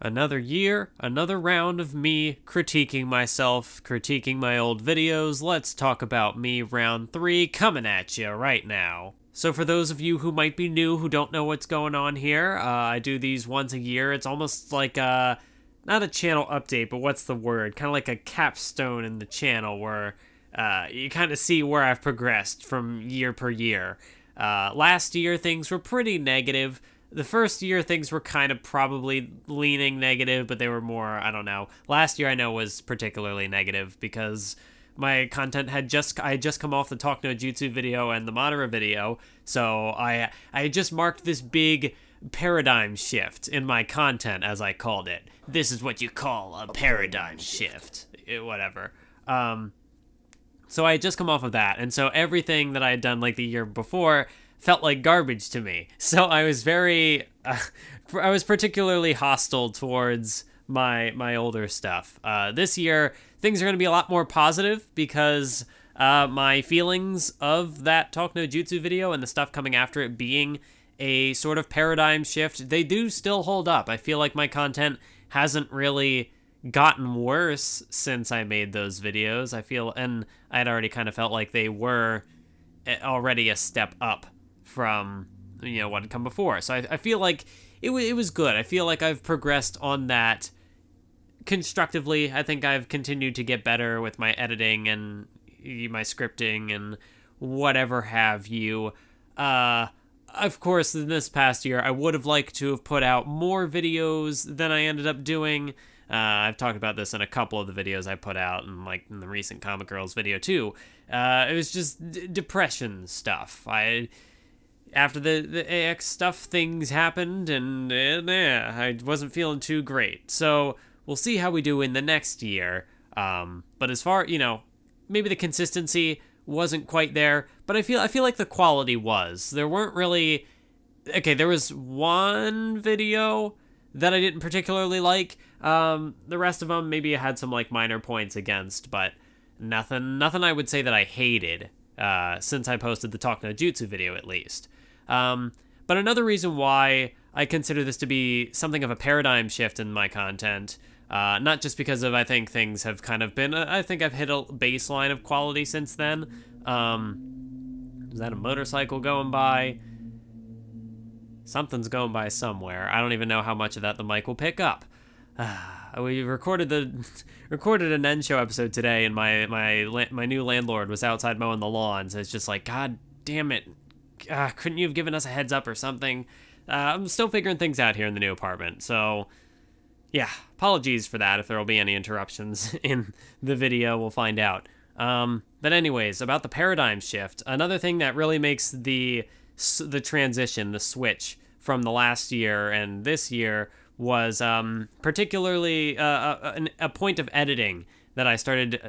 Another year, another round of me critiquing myself, critiquing my old videos. Let's talk about me round 3 coming at you right now. So for those of you who might be new, who don't know what's going on here, I do these once a year. It's almost like not a channel update, but what's the word? Kind of like a capstone in the channel where you kind of see where I've progressed from year per year. Last year, things were pretty negative. The first year, things were kind of probably leaning negative, but they were more, I don't know. Last year, I know, was particularly negative because my content I had just come off the Talk No Jutsu video and the Madara video, so I had just marked this big paradigm shift in my content, as I called it. This is what you call a paradigm shift. Whatever. So I had just come off of that, and so everything that I had done like the year before felt like garbage to me. So I was I was particularly hostile towards my older stuff. This year, things are going to be a lot more positive because my feelings of that Talk No Jutsu video and the stuff coming after it being a sort of paradigm shift, they do still hold up. I feel like my content hasn't really gotten worse since I made those videos. And I'd already kind of felt like they were already a step up from, what had come before. So I feel like it was good. I feel like I've progressed on that constructively. I think I've continued to get better with my editing and my scripting and whatever have you. Of course, in this past year, I would have liked to have put out more videos than I ended up doing. I've talked about this in a couple of the videos I put out, and like in the recent Comic Girls video too. It was just depression stuff. After the AX stuff, things happened, and I wasn't feeling too great. So we'll see how we do in the next year. But as far, maybe the consistency wasn't quite there, but I feel like the quality was. There weren't really... Okay, there was one video that I didn't particularly like. The rest of them, maybe I had some like minor points against, but nothing I would say that I hated since I posted the Talk No Jutsu video, at least. But another reason why I consider this to be something of a paradigm shift in my content, not just because of, I think things have kind of been, I think I've hit a baseline of quality since then. Is that a motorcycle going by? Something's going by somewhere. I don't even know how much of that the mic will pick up. We recorded a Nen Show episode today, and my new landlord was outside mowing the lawn, so it's just like, God damn it. Couldn't you have given us a heads up or something? I'm still figuring things out here in the new apartment, so yeah, apologies for that if there will be any interruptions in the video. We'll find out. But anyways, about the paradigm shift, another thing that really makes the transition, the switch from the last year and this year was particularly a point of editing that I started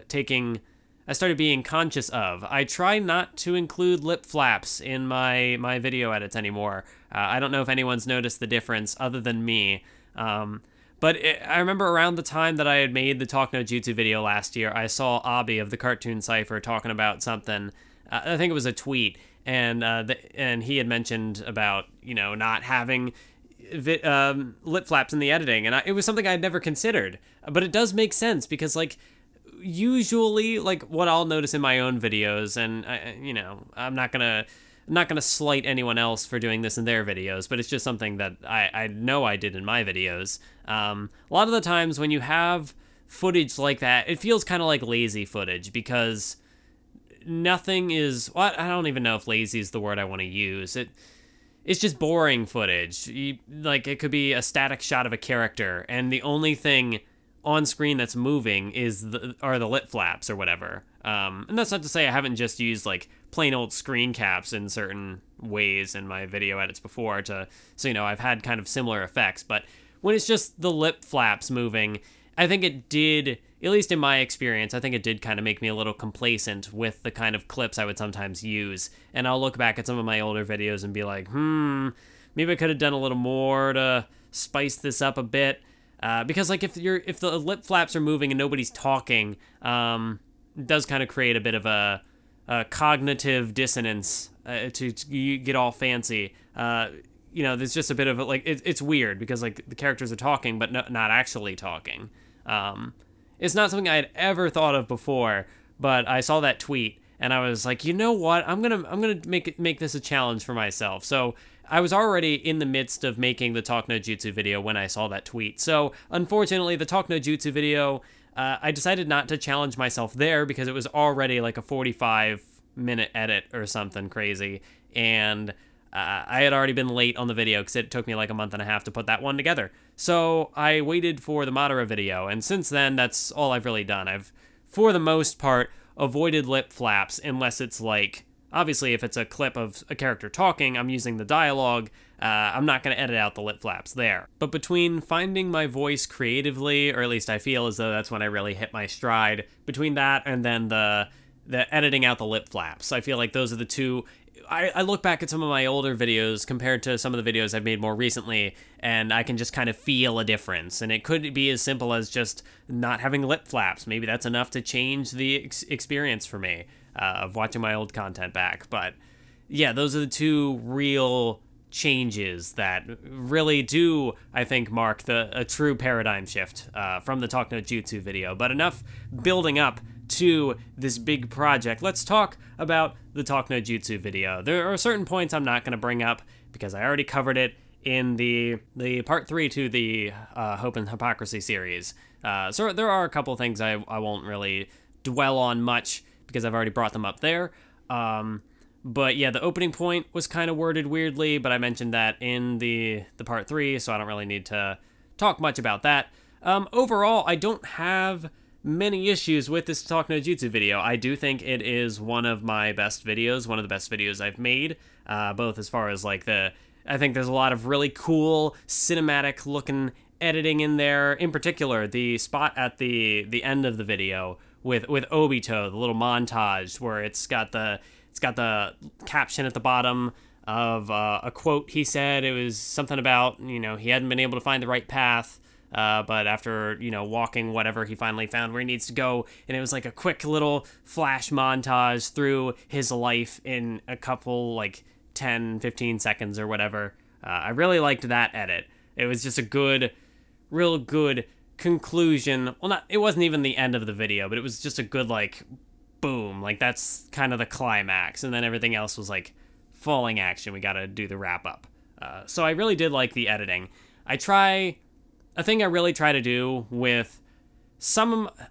being conscious of. I try not to include lip flaps in my video edits anymore. I don't know if anyone's noticed the difference other than me. But I remember around the time that I had made the Talk No Jutsu video last year, I saw Abi of the Cartoon Cypher talking about something. I think it was a tweet, and he had mentioned about, not having lip flaps in the editing, and it was something I'd never considered. But it does make sense because, like, usually, like, what I'll notice in my own videos, and I'm not gonna slight anyone else for doing this in their videos, but it's just something that I know I did in my videos. A lot of the times when you have footage like that, it feels kind of like lazy footage because nothing is... Well, I don't even know if lazy is the word I want to use. It's just boring footage. Like, it could be a static shot of a character, and the only thing on screen that's moving are the lip flaps or whatever. And that's not to say I haven't just used like plain old screen caps in certain ways in my video edits before so I've had kind of similar effects, but when it's just the lip flaps moving, I think it did, at least in my experience, I think it did kind of make me a little complacent with the kind of clips I would sometimes use. And I'll look back at some of my older videos and be like, maybe I could have done a little more to spice this up a bit. Because like if the lip flaps are moving and nobody's talking, it does kind of create a bit of a cognitive dissonance to get all fancy. there's just a bit of a, like, it's weird because, like, the characters are talking, but not actually talking. It's not something I had ever thought of before, but I saw that tweet, and I was like, you know what? I'm gonna make this a challenge for myself. So I was already in the midst of making the Talk No Jutsu video when I saw that tweet. So unfortunately, the Talk No Jutsu video, I decided not to challenge myself there because it was already like a 45-minute edit or something crazy, and I had already been late on the video because it took me like a month and a half to put that one together. So I waited for the Madara video, and since then, that's all I've really done. I've, for the most part, avoided lip flaps unless it's like, obviously if it's a clip of a character talking, I'm using the dialogue, I'm not going to edit out the lip flaps there. But between finding my voice creatively, or at least I feel as though that's when I really hit my stride, between that and then the editing out the lip flaps, I feel like those are the two. I look back at some of my older videos compared to some of the videos I've made more recently, and I can just kind of feel a difference. And it could be as simple as just not having lip flaps. Maybe that's enough to change the experience for me of watching my old content back. But yeah, those are the two real changes that really do, I think, mark a true paradigm shift from the Talk No Jutsu video. But enough building up to this big project. Let's talk about the Talk No Jutsu video. There are certain points I'm not going to bring up because I already covered it in the part 3 to the Hope and Hypocrisy series. So there are a couple things I won't really dwell on much because I've already brought them up there. But yeah, the opening point was kind of worded weirdly, but I mentioned that in the part 3, so I don't really need to talk much about that. Overall, I don't have many issues with this Talk No Jutsu video. I do think it is one of my best videos, one of the best videos I've made, both as far as like I think there's a lot of really cool cinematic looking editing in there. In particular, the spot at the end of the video with Obito, the little montage where it's got the caption at the bottom of a quote he said. It was something about, he hadn't been able to find the right path, but after, walking whatever, he finally found where he needs to go, and it was like a quick little flash montage through his life in a couple, like, 10, 15 seconds or whatever. I really liked that edit. It was just a real good conclusion. Well, it wasn't even the end of the video, but it was just a good, like, boom. Like, that's kind of the climax, and then everything else was, like, falling action. We gotta do the wrap-up. So I really did like the editing. A thing I really try to do with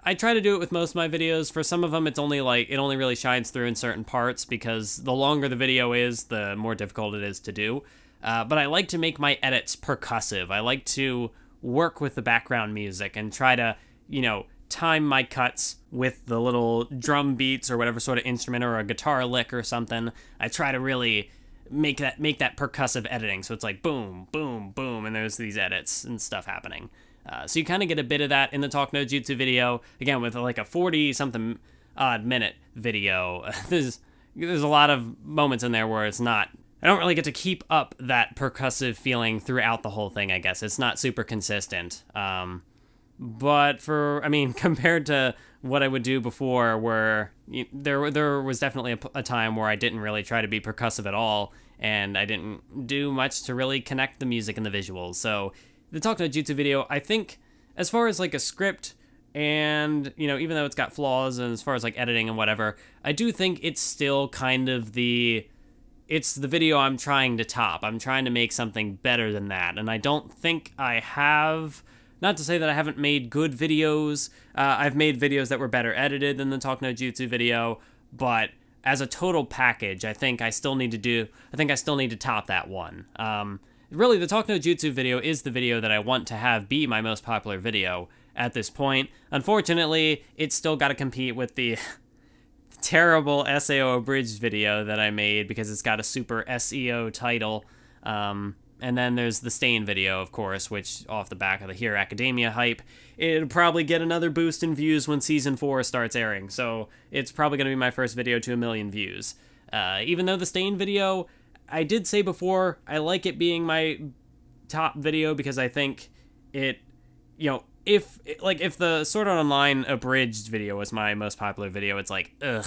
I try to do it with most of my videos. For some of them, it only really shines through in certain parts because the longer the video is, the more difficult it is to do. But I like to make my edits percussive. I like to work with the background music and try to, time my cuts with the little drum beats or whatever sort of instrument or a guitar lick or something. I try to really make that percussive editing, so it's like boom, boom, boom, and there's these edits and stuff happening. So you kind of get a bit of that in the Talk No Jutsu video. Again, with like a 40-something odd minute video, there's a lot of moments in there where I don't really get to keep up that percussive feeling throughout the whole thing, I guess. It's not super consistent. But compared to what I would do before, where there was definitely a time where I didn't really try to be percussive at all, and I didn't do much to really connect the music and the visuals. So the Talk No Jutsu video, I think, as far as like a script and, even though it's got flaws and as far as like editing and whatever, I do think it's still kind of it's the video I'm trying to top. I'm trying to make something better than that, and I don't think I have. Not to say that I haven't made good videos. I've made videos that were better edited than the Talk No Jutsu video, but as a total package, I think I still need to top that one. Really, the Talk No Jutsu video is the video that I want to have be my most popular video at this point. Unfortunately, it's still got to compete with the terrible SAO abridged video that I made because it's got a super SEO title. And then there's the Stain video, of course, which, off the back of the Hero Academia hype, it'll probably get another boost in views when Season 4 starts airing, so it's probably going to be my first video to 1 million views. Even though the Stain video, I did say before, I like it being my top video because I think it, if the Sword Art Online abridged video was my most popular video, it's like, ugh,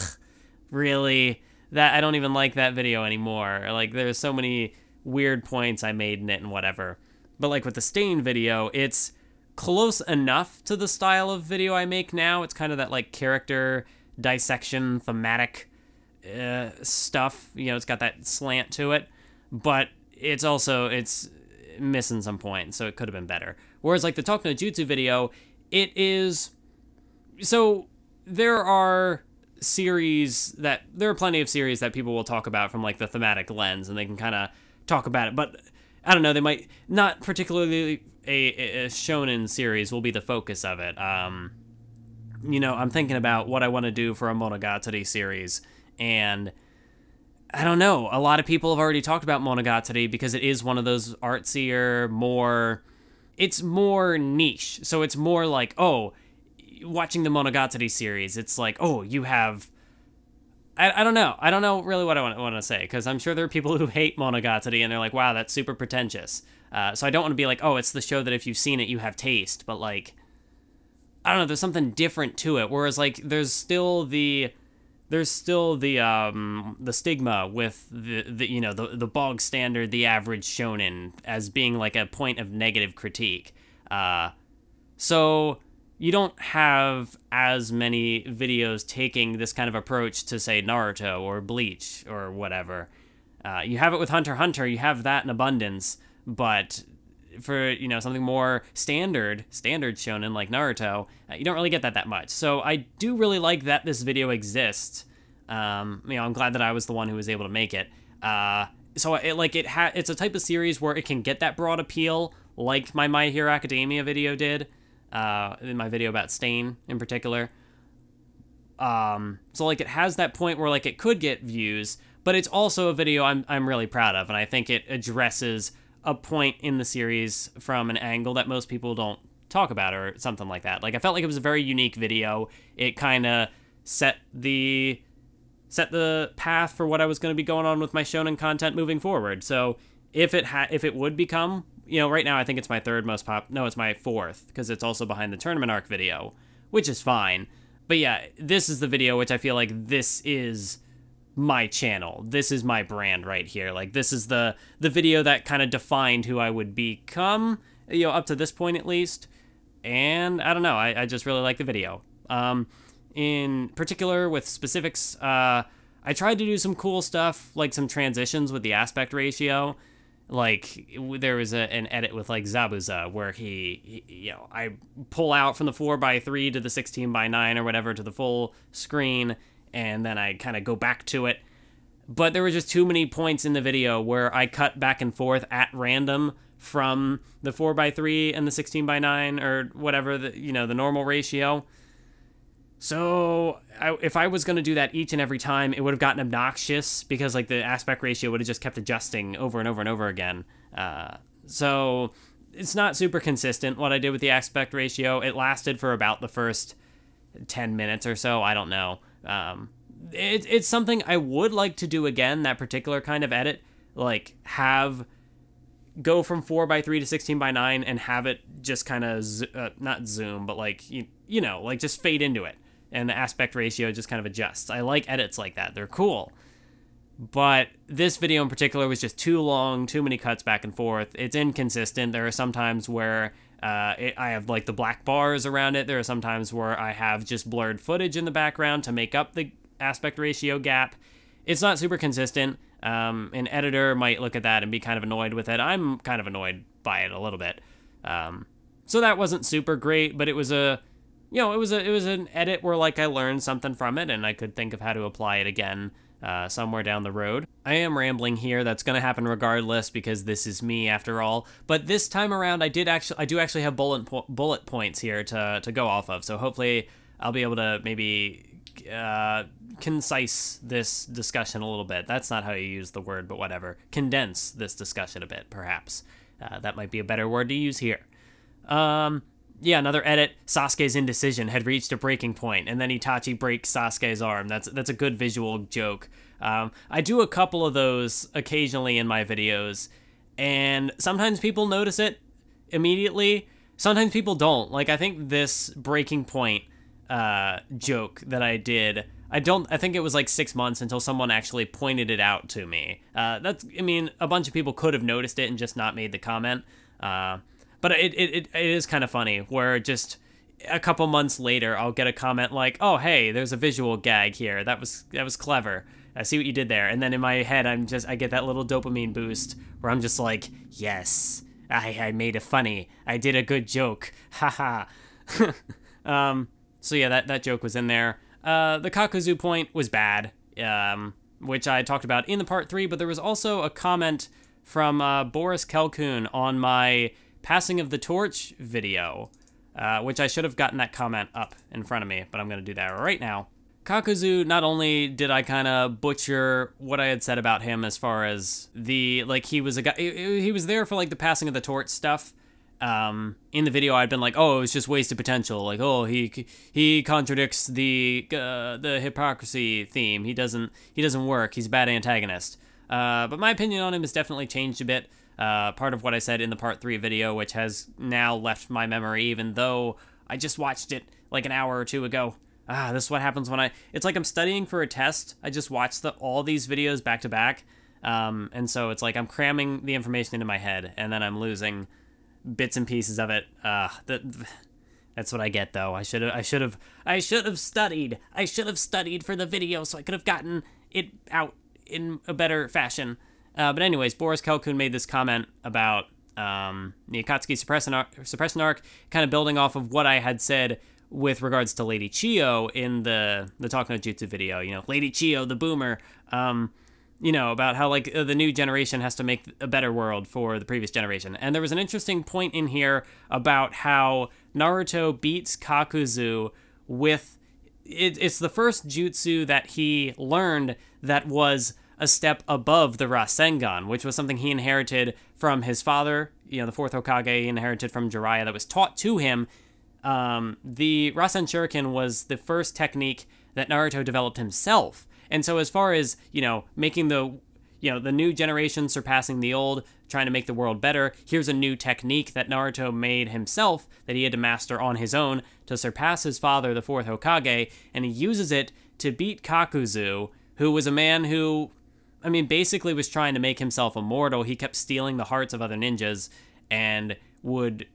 really? I don't even like that video anymore. Like, there's so many weird points I made in it and whatever. But like with the Stain video, it's close enough to the style of video I make now. It's kind of that like character dissection, thematic stuff. You know, it's got that slant to it, but it's missing some points, so it could have been better. Whereas like the Talk No Jutsu video, it is, so there are plenty of series that people will talk about from like the thematic lens, and they can kind of talk about it, but I don't know, they might not particularly a shonen series will be the focus of it. You know, I'm thinking about what I want to do for a Monogatari series, and I don't know, a lot of people have already talked about Monogatari because it is one of those artsier, it's more niche. So it's more like, oh, watching the Monogatari series, it's like, oh, you have, I don't know. I don't know really what I want to say, because I'm sure there are people who hate Monogatari and they're like, wow, that's super pretentious. So I don't want to be like, oh, it's the show that if you've seen it, you have taste. But like, I don't know, there's something different to it. Whereas like, there's still the stigma with the you know, the bog standard, the average shonen as being like a point of negative critique. So you don't have as many videos taking this kind of approach to, say, Naruto or Bleach or whatever. You have it with Hunter x Hunter, you have that in abundance, but for, you know, something more standard shonen like Naruto, you don't really get that much. So I do really like that this video exists. You know, I'm glad that I was the one who was able to make it. So it's a type of series where it can get that broad appeal, like my My Hero Academia video did. In my video about Stain in particular. So like it has that point where like it could get views, but it's also a video I'm really proud of, and I think it addresses a point in the series from an angle that most people don't talk about or something like that. Like I felt like it was a very unique video. It kind of set the path for what I was going to be going on with my shonen content moving forward. So if it would become, you know, right now I think it's my it's my fourth, because it's also behind the tournament arc video, which is fine. But yeah, this is the video which I feel like this is my channel. This is my brand right here. Like this is the video that kind of defined who I would become, you know, up to this point at least. And I don't know, I just really like the video. In particular with specifics, I tried to do some cool stuff, like some transitions with the aspect ratio. Like, there was an edit with, like, Zabuza, where you know, I pull out from the 4:3 to the 16:9 or whatever to the full screen, and then I kind of go back to it. But there were just too many points in the video where I cut back and forth at random from the 4:3 and the 16:9 or whatever, the normal ratio. So if I was going to do that each and every time, it would have gotten obnoxious, because like the aspect ratio would have just kept adjusting over and over and over again. So it's not super consistent what I did with the aspect ratio. It lasted for about the first 10 minutes or so. I don't know. It's something I would like to do again, that particular kind of edit. Like go from 4:3 to 16:9 and have it just kind of, not zoom, but like, you know, like just fade into it. And the aspect ratio just kind of adjusts. I like edits like that. They're cool. But this video in particular was just too long, too many cuts back and forth. It's inconsistent. There are some times where I have like the black bars around it. There are some times where I have just blurred footage in the background to make up the aspect ratio gap. It's not super consistent. An editor might look at that and be kind of annoyed with it. I'm kind of annoyed by it a little bit. So that wasn't super great, but it was it was an edit where like I learned something from it, and I could think of how to apply it again somewhere down the road. I am rambling here. That's going to happen regardless, because this is me after all. But this time around, I do actually have bullet points here to go off of. So hopefully I'll be able to maybe concise this discussion a little bit. That's not how you use the word, but whatever. Condense this discussion a bit, perhaps. That might be a better word to use here. Yeah, another edit. Sasuke's indecision had reached a breaking point, and then Itachi breaks Sasuke's arm. That's a good visual joke. I do a couple of those occasionally in my videos, and sometimes people notice it immediately. Sometimes people don't. Like, I think this breaking point joke that I did, I think it was like 6 months until someone actually pointed it out to me. I mean, a bunch of people could have noticed it and just not made the comment. But it is kind of funny where just a couple months later, I'll get a comment like, "Oh, hey, there's a visual gag here. That was clever. I see what you did there." And then in my head, I get that little dopamine boost where I'm just like, "Yes, I made it funny. I did a good joke. Haha." So yeah, that joke was in there. The Kakuzu point was bad, which I talked about in the part 3, but there was also a comment from Boris Kelkun on my Passing of the Torch video, which I should have gotten that comment up in front of me, but I'm going to do that right now. Kakuzu, not only did I kind of butcher what I had said about him as far as he was a guy, he was there for like the Passing of the Torch stuff. In the video, I'd been like, "Oh, it's just wasted potential." Like, "Oh, he contradicts the hypocrisy theme. He doesn't work. He's a bad antagonist." But my opinion on him has definitely changed a bit. Part of what I said in the part 3 video, which has now left my memory, even though I just watched it like an hour or two ago. This is what happens when it's like I'm studying for a test. I just watch all these videos back to back. And so it's like I'm cramming the information into my head, and then I'm losing bits and pieces of it. That's what I get, though. I should have studied. I should have studied for the video so I could have gotten it out in a better fashion. But anyways, Boris Kelkun made this comment about the Akatsuki suppression arc, kind of building off of what I had said with regards to Lady Chiyo in the Talk No Jutsu video. You know, Lady Chiyo, the boomer. You know, about how, like, the new generation has to make a better world for the previous generation. And there was an interesting point in here about how Naruto beats Kakuzu with... It's the first jutsu that he learned that was a step above the Rasengan, which was something he inherited from his father, you know, the 4th Hokage he inherited from Jiraiya that was taught to him. The Rasen Shuriken was the first technique that Naruto developed himself. And so as far as, you know, making the new generation surpassing the old, trying to make the world better, here's a new technique that Naruto made himself that he had to master on his own to surpass his father, the 4th Hokage, and he uses it to beat Kakuzu, who was a man who, I mean, basically was trying to make himself immortal. He kept stealing the hearts of other ninjas and would,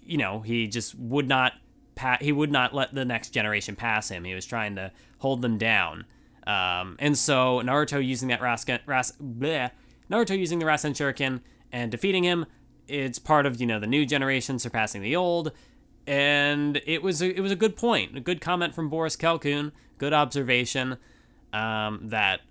you know, he just would not let the next generation pass him. He was trying to hold them down. And so Naruto using that Naruto using the Rasen Shuriken and defeating him, it's part of, you know, the new generation surpassing the old, and it was a good point, a good comment from Boris Kelkun, good observation, that,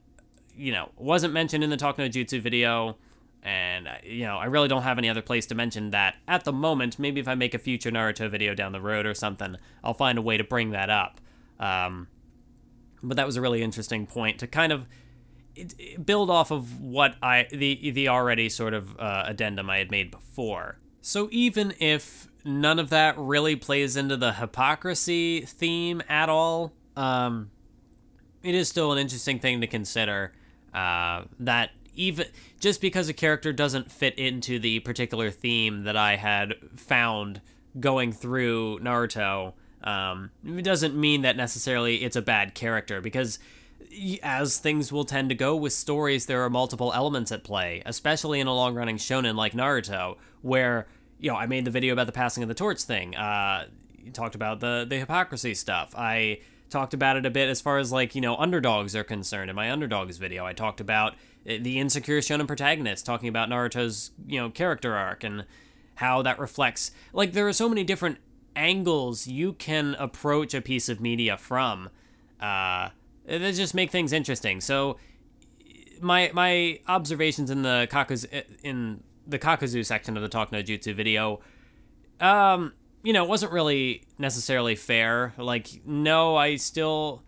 you know, wasn't mentioned in the Talk No Jutsu video, and, you know, I really don't have any other place to mention that at the moment. Maybe if I make a future Naruto video down the road or something, I'll find a way to bring that up. But that was a really interesting point to kind of build off of what the already sort of addendum I had made before. So even if none of that really plays into the hypocrisy theme at all, it is still an interesting thing to consider, that even just because a character doesn't fit into the particular theme that I had found going through Naruto, it doesn't mean that necessarily it's a bad character, because as things will tend to go with stories, there are multiple elements at play, especially in a long-running shonen like Naruto, where, you know, I made the video about the Passing of the Torch thing. You talked about the hypocrisy stuff. I talked about it a bit as far as, like, you know, underdogs are concerned in my underdogs video. I talked about the insecure shonen protagonist, talking about Naruto's, you know, character arc and how that reflects, like, there are so many different angles you can approach a piece of media from, that just make things interesting. So my observations in the Kakuzu section of the Talk No Jutsu video, you know, wasn't really necessarily fair. Like, no, I'm still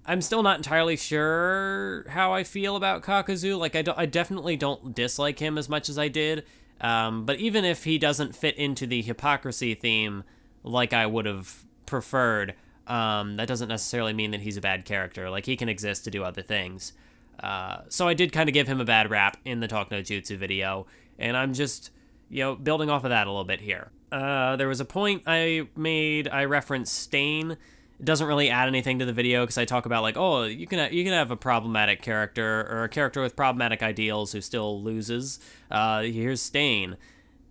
not entirely sure how I feel about Kakuzu. Like, I definitely don't dislike him as much as I did. But even if he doesn't fit into the hypocrisy theme like I would have preferred, that doesn't necessarily mean that he's a bad character. Like, he can exist to do other things. So I did kind of give him a bad rap in the Talk No Jutsu video, and I'm just, you know, building off of that a little bit here. There was a point I made, I referenced Stain It doesn't really add anything to the video because I talk about like, oh, you can have a problematic character or a character with problematic ideals who still loses. Here's Stain.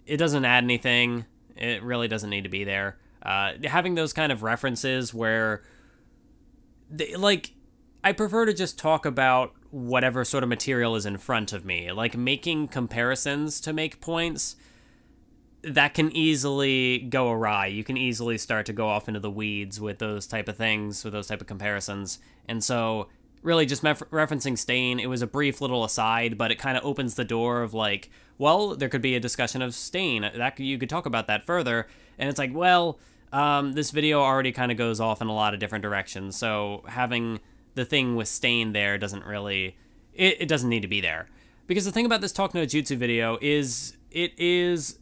It doesn't add anything. It really doesn't need to be there. Having those kind of references where, I prefer to just talk about whatever sort of material is in front of me. Like, making comparisons to make points, that can easily go awry. You can easily start to go off into the weeds with those type of things, with those type of comparisons. And so, really, just referencing Stain, it was a brief little aside, but it kind of opens the door of like, well, there could be a discussion of Stain. You could talk about that further. And it's like, well, this video already kind of goes off in a lot of different directions. So having the thing with Stain there doesn't really, it doesn't need to be there. Because the thing about this Talk No Jutsu video is, it's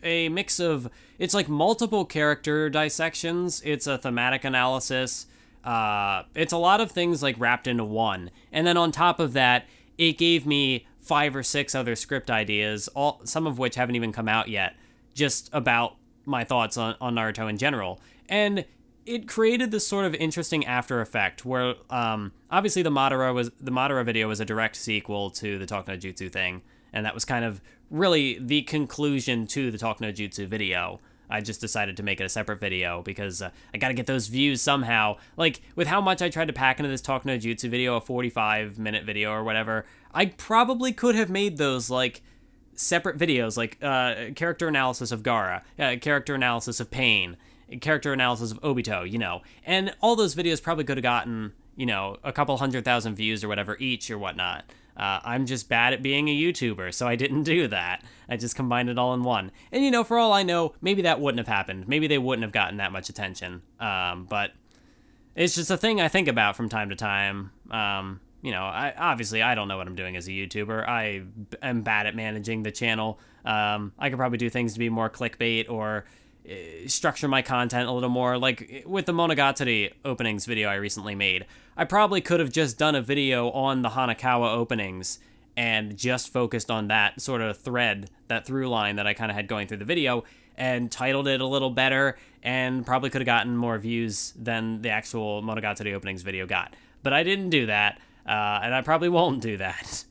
a mix of, it's like multiple character dissections, it's a thematic analysis, it's a lot of things like wrapped into one. And then on top of that, it gave me 5 or 6 other script ideas, some of which haven't even come out yet, just about my thoughts on Naruto in general. And it created this sort of interesting after effect where, obviously the Madara video was a direct sequel to the Talk No Jutsu thing, and that was kind of really the conclusion to the Talk No Jutsu video. I just decided to make it a separate video because I gotta get those views somehow. Like, with how much I tried to pack into this Talk No Jutsu video, a 45-minute video or whatever, I probably could have made those, like, separate videos, like character analysis of Gaara, character analysis of Pain, character analysis of Obito, you know. And all those videos probably could have gotten, you know, a couple 100,000 views or whatever each or whatnot. I'm just bad at being a YouTuber, so I didn't do that. I just combined it all in one. And, you know, for all I know, maybe that wouldn't have happened. Maybe they wouldn't have gotten that much attention. But it's just a thing I think about from time to time. You know, obviously I don't know what I'm doing as a YouTuber. I am bad at managing the channel. I could probably do things to be more clickbait or structure my content a little more. Like with the Monogatari openings video I recently made, I probably could have just done a video on the Hanakawa openings and just focused on that sort of thread, that through line that I kind of had going through the video, and titled it a little better, and probably could have gotten more views than the actual Monogatari openings video got. But I didn't do that, and I probably won't do that.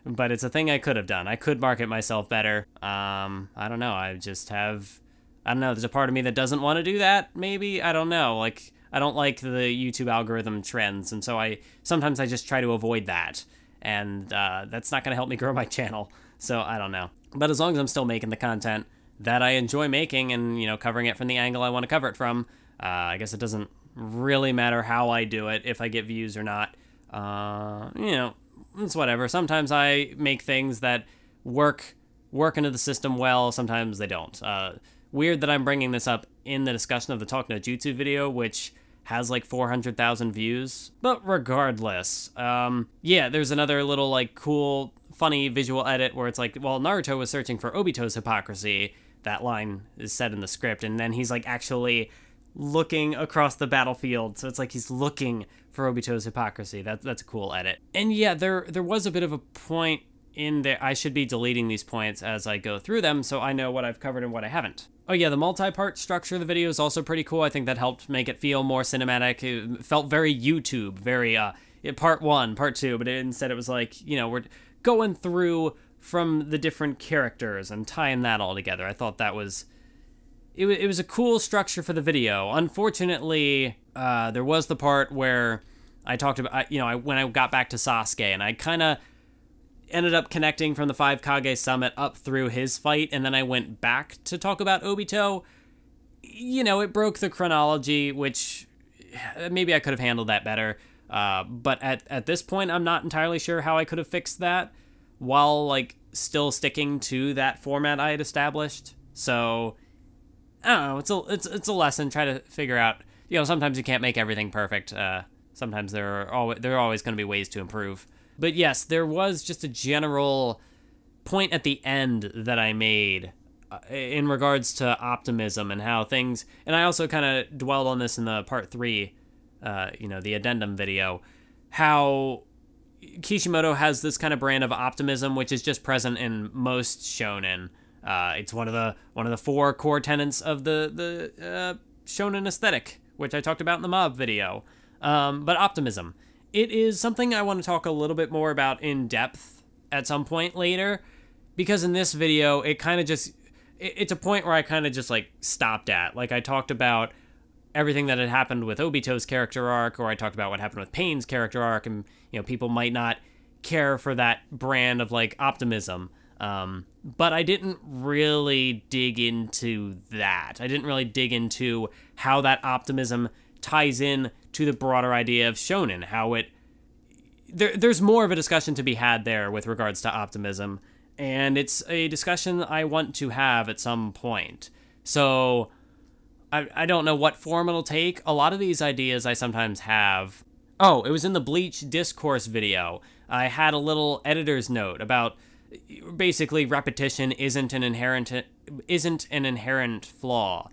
But it's a thing I could have done. I could market myself better. I don't know, I don't know, there's a part of me that doesn't want to do that, maybe? I don't know, like, I don't like the YouTube algorithm trends, and so sometimes I just try to avoid that, and that's not going to help me grow my channel, so I don't know. But as long as I'm still making the content that I enjoy making and, you know, covering it from the angle I want to cover it from, I guess it doesn't really matter how I do it, if I get views or not. You know, it's whatever. Sometimes I make things that work into the system well, sometimes they don't. Weird that I'm bringing this up in the discussion of the Talk No Jutsu video, which has like 400,000 views. But regardless, yeah, there's another little like cool, funny visual edit where it's like, well, Naruto was searching for Obito's hypocrisy. That line is said in the script, and then he's like actually looking across the battlefield. So it's like he's looking for Obito's hypocrisy. That's a cool edit. And yeah, there was a bit of a point in there. I should be deleting these points as I go through them so I know what I've covered and what I haven't. Oh yeah, the multi-part structure of the video is also pretty cool. I think that helped make it feel more cinematic. It felt very YouTube, very part 1, part 2, but instead it was like, you know, we're going through from the different characters and tying that all together. I thought that was, it was a cool structure for the video. Unfortunately, there was the part where I talked about, you know, when I got back to Sasuke, and I kind of ended up connecting from the 5 Kage Summit up through his fight, and then I went back to talk about Obito. You know, it broke the chronology, which maybe I could have handled that better. But at this point, I'm not entirely sure how I could have fixed that while, like, still sticking to that format I had established. So, I don't know, it's a lesson. Try to figure out, you know, sometimes you can't make everything perfect. Sometimes there are always going to be ways to improve. But yes, there was just a general point at the end that I made in regards to optimism and how things, and I also kind of dwelled on this in the part 3, you know, the addendum video, how Kishimoto has this kind of brand of optimism, which is just present in most shonen. It's one of the 4 core tenets of the shonen aesthetic, which I talked about in the mob video. But optimism. It is something I want to talk a little bit more about in depth at some point later, because in this video, it kind of just, it's a point where I kind of just like stopped at. Like I talked about everything that had happened with Obito's character arc, or I talked about what happened with Pain's character arc, and, you know, people might not care for that brand of like optimism. But I didn't really dig into that. I didn't really dig into how that optimism ties in to the broader idea of shonen, how it, there's more of a discussion to be had there with regards to optimism, and it's a discussion I want to have at some point. So I don't know what form it'll take. A lot of these ideas I sometimes have. Oh, it was in the Bleach discourse video. I had a little editor's note about basically repetition isn't an inherent flaw.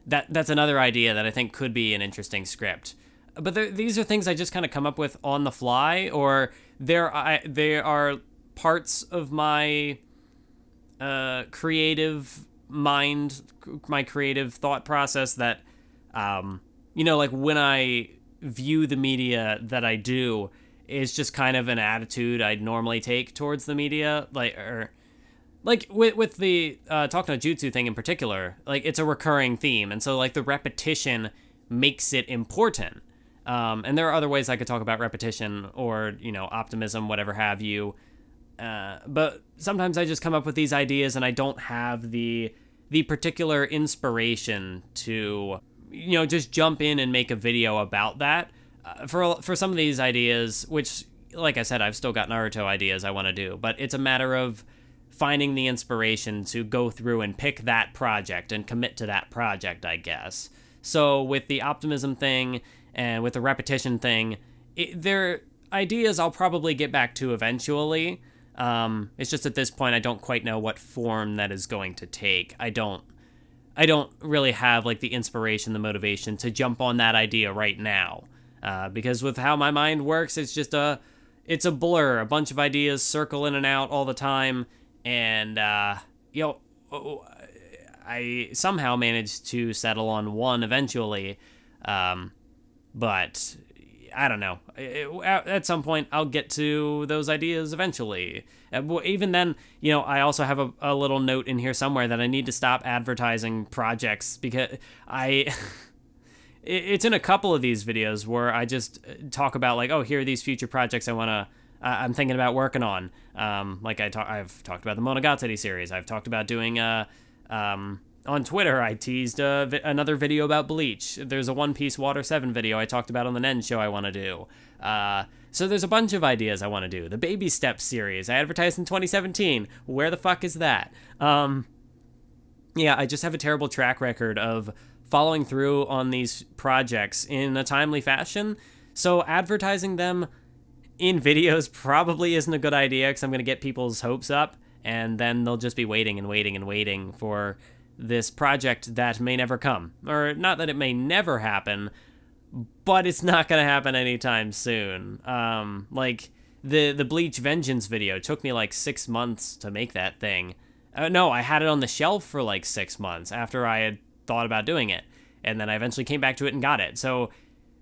That's another idea that I think could be an interesting script. But these are things I just kind of come up with on the fly, or there are parts of my creative mind, my creative thought process that, you know, like when I view the media that I do, is just kind of an attitude I'd normally take towards the media, like with the Talk No Jutsu thing in particular, like it's a recurring theme, and so like the repetition makes it important. And there are other ways I could talk about repetition or, you know, optimism, whatever have you. But sometimes I just come up with these ideas and I don't have the particular inspiration to, you know, just jump in and make a video about that. For some of these ideas, which, like I said, I've still got Naruto ideas I want to do, but it's a matter of finding the inspiration to go through and pick that project and commit to that project, I guess. So with the optimism thing and with the repetition thing, they're ideas I'll probably get back to eventually. It's just at this point I don't quite know what form that is going to take. I don't really have like the inspiration, the motivation to jump on that idea right now. Because with how my mind works, it's just it's a blur. A bunch of ideas circle in and out all the time, and you know, I somehow managed to settle on one eventually, but I don't know. At some point, I'll get to those ideas eventually. Even then, you know, I also have a little note in here somewhere that I need to stop advertising projects, because it's in a couple of these videos where I just talk about like, oh, here are these future projects I'm thinking about working on. Like I've talked about the Monogatari series. I've talked about doing on Twitter, I teased another video about Bleach. There's a One Piece Water 7 video I talked about on the Nen show I want to do. So there's a bunch of ideas I want to do. The Baby Steps series I advertised in 2017. Where the fuck is that? Yeah, I just have a terrible track record of following through on these projects in a timely fashion, so advertising them in videos probably isn't a good idea, because I'm going to get people's hopes up, and then they'll just be waiting and waiting and waiting for this project that may never come. Or not that it may never happen, but it's not going to happen anytime soon. Like, the Bleach Vengeance video took me like 6 months to make that thing. No, I had it on the shelf for like 6 months after I had thought about doing it, and then I eventually came back to it and got it. So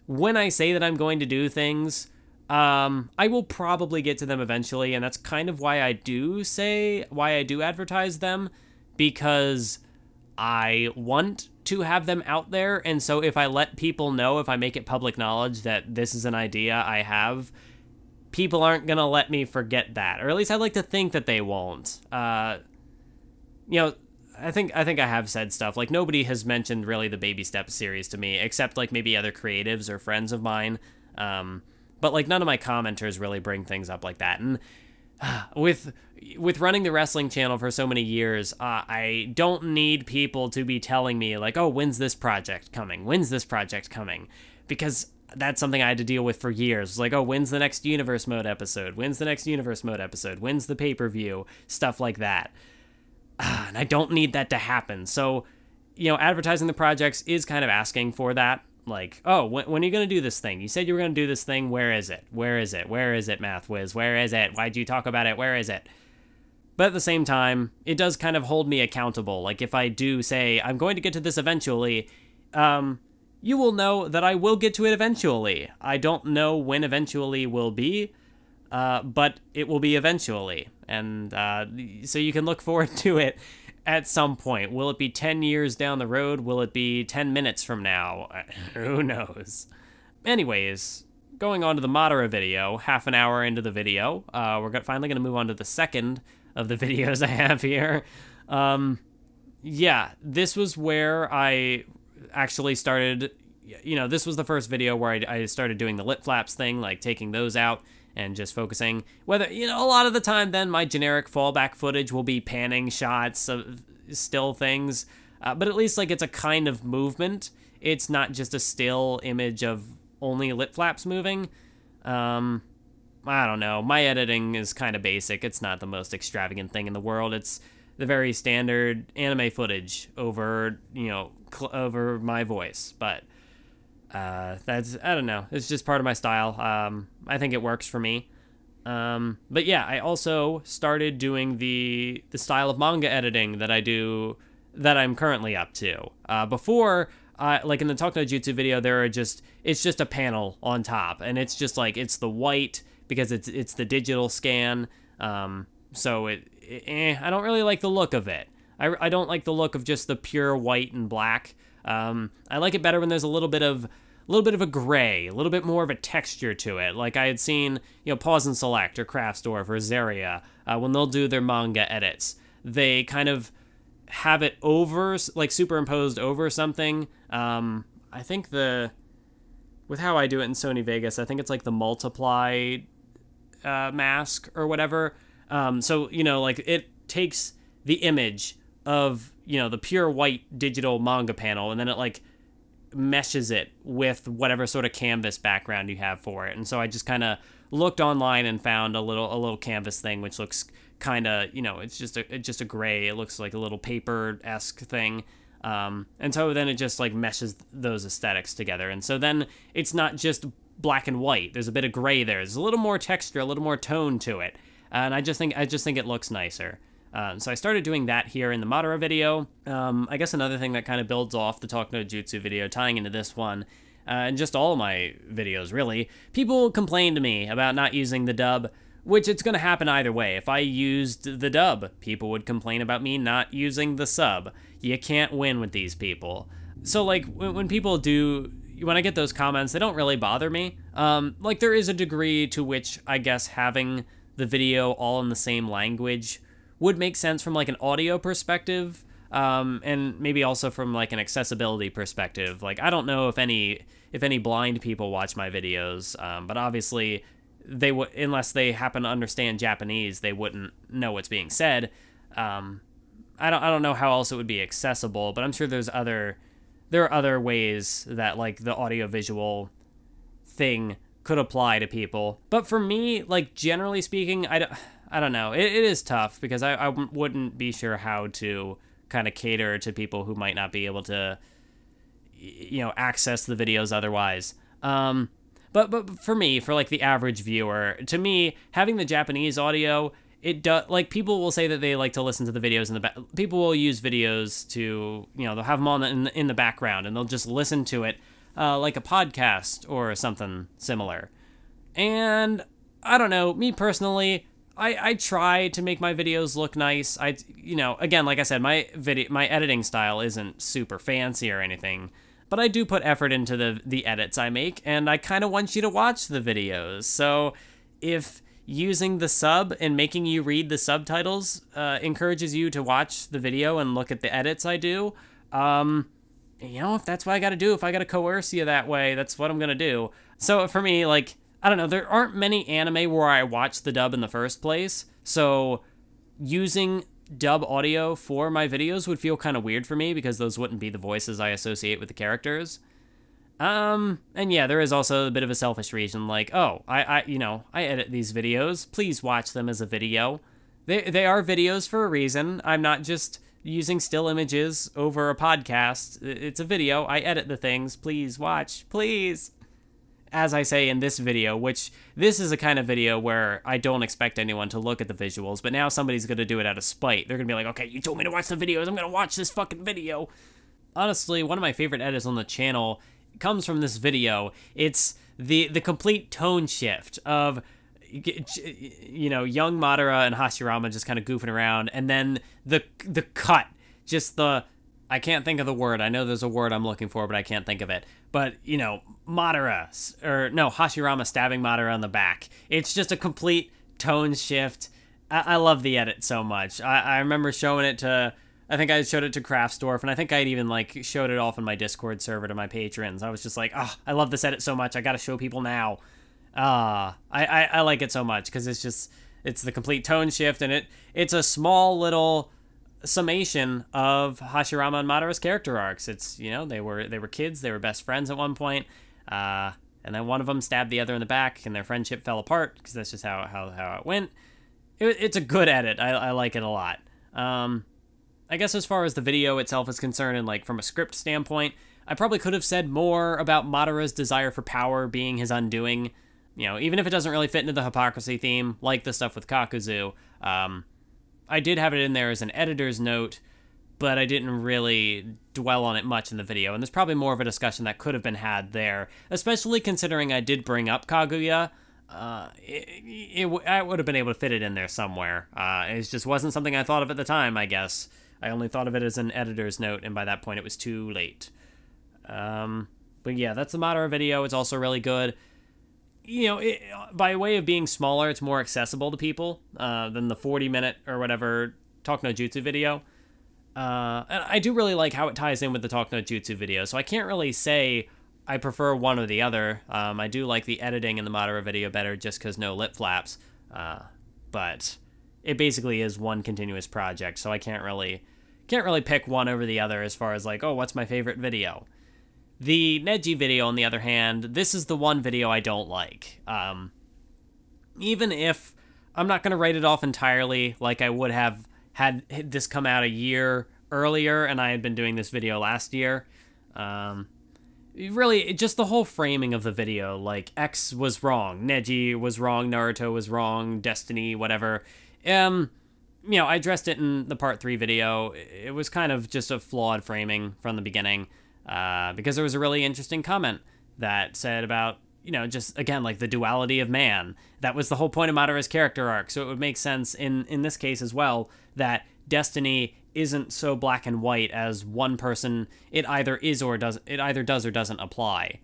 when I say that I'm going to do things, I will probably get to them eventually, and that's kind of why I do advertise them, because I want to have them out there. And so if I let people know, if I make it public knowledge that this is an idea I have, people aren't gonna let me forget that, or at least I'd like to think that they won't. You know, I think I have said stuff like, nobody has mentioned really the Baby Steps series to me, except like maybe other creatives or friends of mine. But like none of my commenters really bring things up like that. And with running the wrestling channel for so many years, I don't need people to be telling me like, oh, when's this project coming? When's this project coming? Because that's something I had to deal with for years. It's like, oh, when's the next Universe Mode episode? When's the next Universe Mode episode? When's the pay-per-view? Stuff like that. And I don't need that to happen. So, you know, advertising the projects is kind of asking for that. Like, oh, when are you going to do this thing? You said you were going to do this thing. Where is it? Where is it? Where is it, Math Wiz? Where is it? Why'd you talk about it? Where is it? But at the same time, it does kind of hold me accountable. Like, if I do say, I'm going to get to this eventually, you will know that I will get to it eventually. I don't know when eventually will be, but it will be eventually. And so you can look forward to it at some point. Will it be 10 years down the road? Will it be 10 minutes from now? Who knows? Anyways, going on to the Madara video, half an hour into the video, we're finally going to move on to the second of the videos I have here. Yeah, this was where I actually started, this was the first video where I started doing the lip flaps thing, like taking those out and just focusing. Whether, a lot of the time then my generic fallback footage will be panning shots of still things, but at least like it's a kind of movement. It's not just a still image of only lip flaps moving. I don't know. My editing is kind of basic. It's not the most extravagant thing in the world. It's the very standard anime footage over, over my voice. But that's, I don't know. It's just part of my style. I think it works for me. But yeah, I also started doing the style of manga editing that I'm currently up to. Before, like in the Talk No Jutsu video, it's just a panel on top, and it's just like, it's the white because it's the digital scan. So I don't really like the look of it. I don't like the look of just the pure white and black. I like it better when there's a little bit of a gray, a little bit more of a texture to it. Like I had seen, Pause and Select or Craft Store for Zaria, when they'll do their manga edits, they kind of have it over, like superimposed over something. I think with how I do it in Sony Vegas, I think it's like the multiply mask or whatever. So, like it takes the image of, the pure white digital manga panel, and then it like meshes it with whatever sort of canvas background you have for it. And so I just kind of looked online and found a little canvas thing, which looks kind of, it's just a gray. It looks like a little paper-esque thing. And so then it just like meshes those aesthetics together. And so then it's not just black and white. There's a bit of gray there. There's a little more texture, a little more tone to it. And I just think it looks nicer. So I started doing that here in the Madara video. I guess another thing that kind of builds off the Talk No Jutsu video, tying into this one, and just all of my videos really, people complain to me about not using the dub, which it's going to happen either way. If I used the dub, people would complain about me not using the sub. You can't win with these people. So like when people do, when I get those comments, they don't really bother me. Like there is a degree to which I guess having the video all in the same language would make sense from like an audio perspective, and maybe also from like an accessibility perspective. Like I don't know if any blind people watch my videos, but obviously they would, unless they happen to understand Japanese, they wouldn't know what's being said. I don't know how else it would be accessible, but I'm sure there are other ways that like the audio-visual thing could apply to people. But for me, like generally speaking, I don't know. It is tough because I wouldn't be sure how to kind of cater to people who might not be able to, access the videos otherwise. But for me, for like the average viewer, to me, having the Japanese audio, it does, like people will say that they like to listen to the videos in the back. People will use videos to, they'll have them on in the background and they'll just listen to it like a podcast or something similar. And I don't know, me personally, I try to make my videos look nice. Again, like I said, my editing style isn't super fancy or anything, but I do put effort into the edits I make, and I kind of want you to watch the videos. So if using the sub and making you read the subtitles encourages you to watch the video and look at the edits I do, if that's what I gotta do, if I gotta coerce you that way, that's what I'm gonna do. So for me, like, I don't know, there aren't many anime where I watch the dub in the first place, so using dub audio for my videos would feel kind of weird for me because those wouldn't be the voices I associate with the characters. And yeah, there is also a bit of a selfish reason, like, oh, I edit these videos, please watch them as a video. They are videos for a reason. I'm not just using still images over a podcast. It's a video. I edit the things. Please watch, please. As I say in this video, which this is a kind of video where I don't expect anyone to look at the visuals, but now somebody's going to do it out of spite. They're going to be like, okay, you told me to watch the videos, I'm going to watch this fucking video. Honestly, one of my favorite edits on the channel comes from this video. It's the complete tone shift of, you know, young Madara and Hashirama just kind of goofing around, and then the cut, just the, I can't think of the word. I know there's a word I'm looking for, but I can't think of it. But, you know, Hashirama stabbing Madara on the back. It's just a complete tone shift. I love the edit so much. I remember showing it to, I think I showed it to Craftsdorf, and I think I'd even, like, showed it off on my Discord server to my patrons. I was just like, oh, I love this edit so much. I gotta show people now. I like it so much, because it's the complete tone shift, and it's a small little summation of Hashirama and Madara's character arcs. It's, you know, they were kids, they were best friends at one point, and then one of them stabbed the other in the back, and their friendship fell apart, because that's just how it went. It's a good edit. I like it a lot. I guess as far as the video itself is concerned, and like from a script standpoint, I probably could have said more about Madara's desire for power being his undoing. You know, even if it doesn't really fit into the hypocrisy theme, like the stuff with Kakuzu. I did have it in there as an editor's note, but I didn't really dwell on it much in the video, and there's probably more of a discussion that could have been had there, especially considering I did bring up Kaguya. I would have been able to fit it in there somewhere. It just wasn't something I thought of at the time, I guess. I only thought of it as an editor's note, and by that point it was too late. But yeah, that's the Madara video. It's also really good. You know, by way of being smaller, it's more accessible to people than the 40-minute or whatever Talk No Jutsu video. And I do really like how it ties in with the Talk No Jutsu video, so I can't really say I prefer one or the other. I do like the editing in the Madara video better just because no lip flaps, but it basically is one continuous project, so I can't really pick one over the other as far as like, oh, what's my favorite video? The Neji video, on the other hand, this is the one video I don't like. Even if I'm not going to write it off entirely, like I would have had this come out a year earlier and I had been doing this video last year. Really, just the whole framing of the video, like, X was wrong, Neji was wrong, Naruto was wrong, Destiny, whatever. You know, I addressed it in the part 3 video. It was kind of just a flawed framing from the beginning. Because there was a really interesting comment that said about, you know, just, again, like the duality of man. That was the whole point of Madara's character arc, so it would make sense in this case as well that Destiny isn't so black and white as one person, it either does or doesn't apply.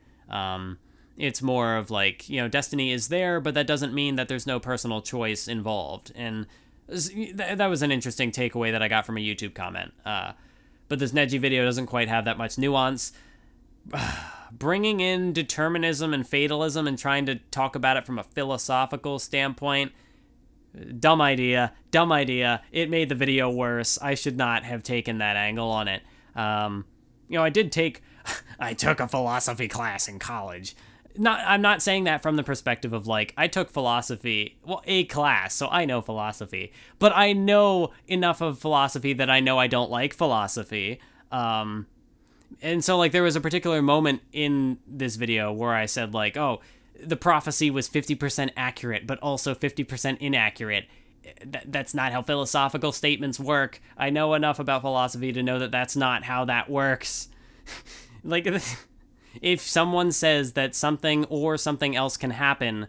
It's more of like, you know, Destiny is there, but that doesn't mean that there's no personal choice involved, and that was an interesting takeaway that I got from a YouTube comment. But this Neji video doesn't quite have that much nuance. Bringing in determinism and fatalism and trying to talk about it from a philosophical standpoint, dumb idea. It made the video worse. I should not have taken that angle on it. You know, I took a philosophy class in college. I'm not saying that from the perspective of, like, I took philosophy, well, a class, so I know philosophy, but I know enough of philosophy that I know I don't like philosophy, and so, like, there was a particular moment in this video where I said, like, oh, the prophecy was 50% accurate, but also 50% inaccurate. That's not how philosophical statements work. I know enough about philosophy to know that that's not how that works. Like, if someone says that something or something else can happen,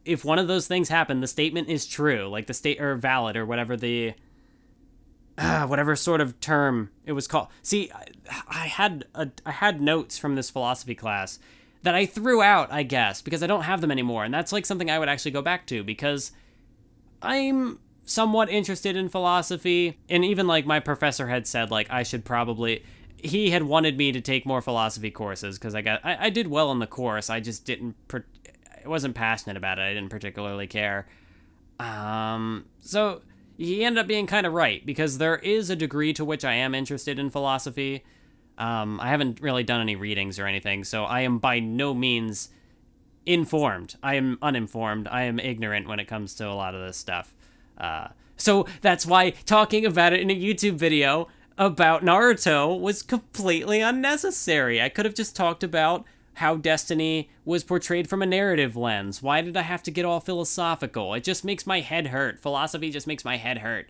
if one of those things happen, the statement is true, like or valid, or whatever whatever sort of term it was called. See, I had notes from this philosophy class that I threw out, I guess, because I don't have them anymore, and that's like something I would actually go back to, because I'm somewhat interested in philosophy, and even like my professor had said, like, I should probably... He had wanted me to take more philosophy courses because I did well in the course. I just I wasn't passionate about it. I didn't particularly care. So he ended up being kind of right, because there is a degree to which I am interested in philosophy. I haven't really done any readings or anything, so I am by no means informed. I am uninformed. I am ignorant when it comes to a lot of this stuff. So that's why talking about it in a YouTube video about Naruto was completely unnecessary. I could have just talked about how Destiny was portrayed from a narrative lens. Why did I have to get all philosophical? It just makes my head hurt. Philosophy just makes my head hurt.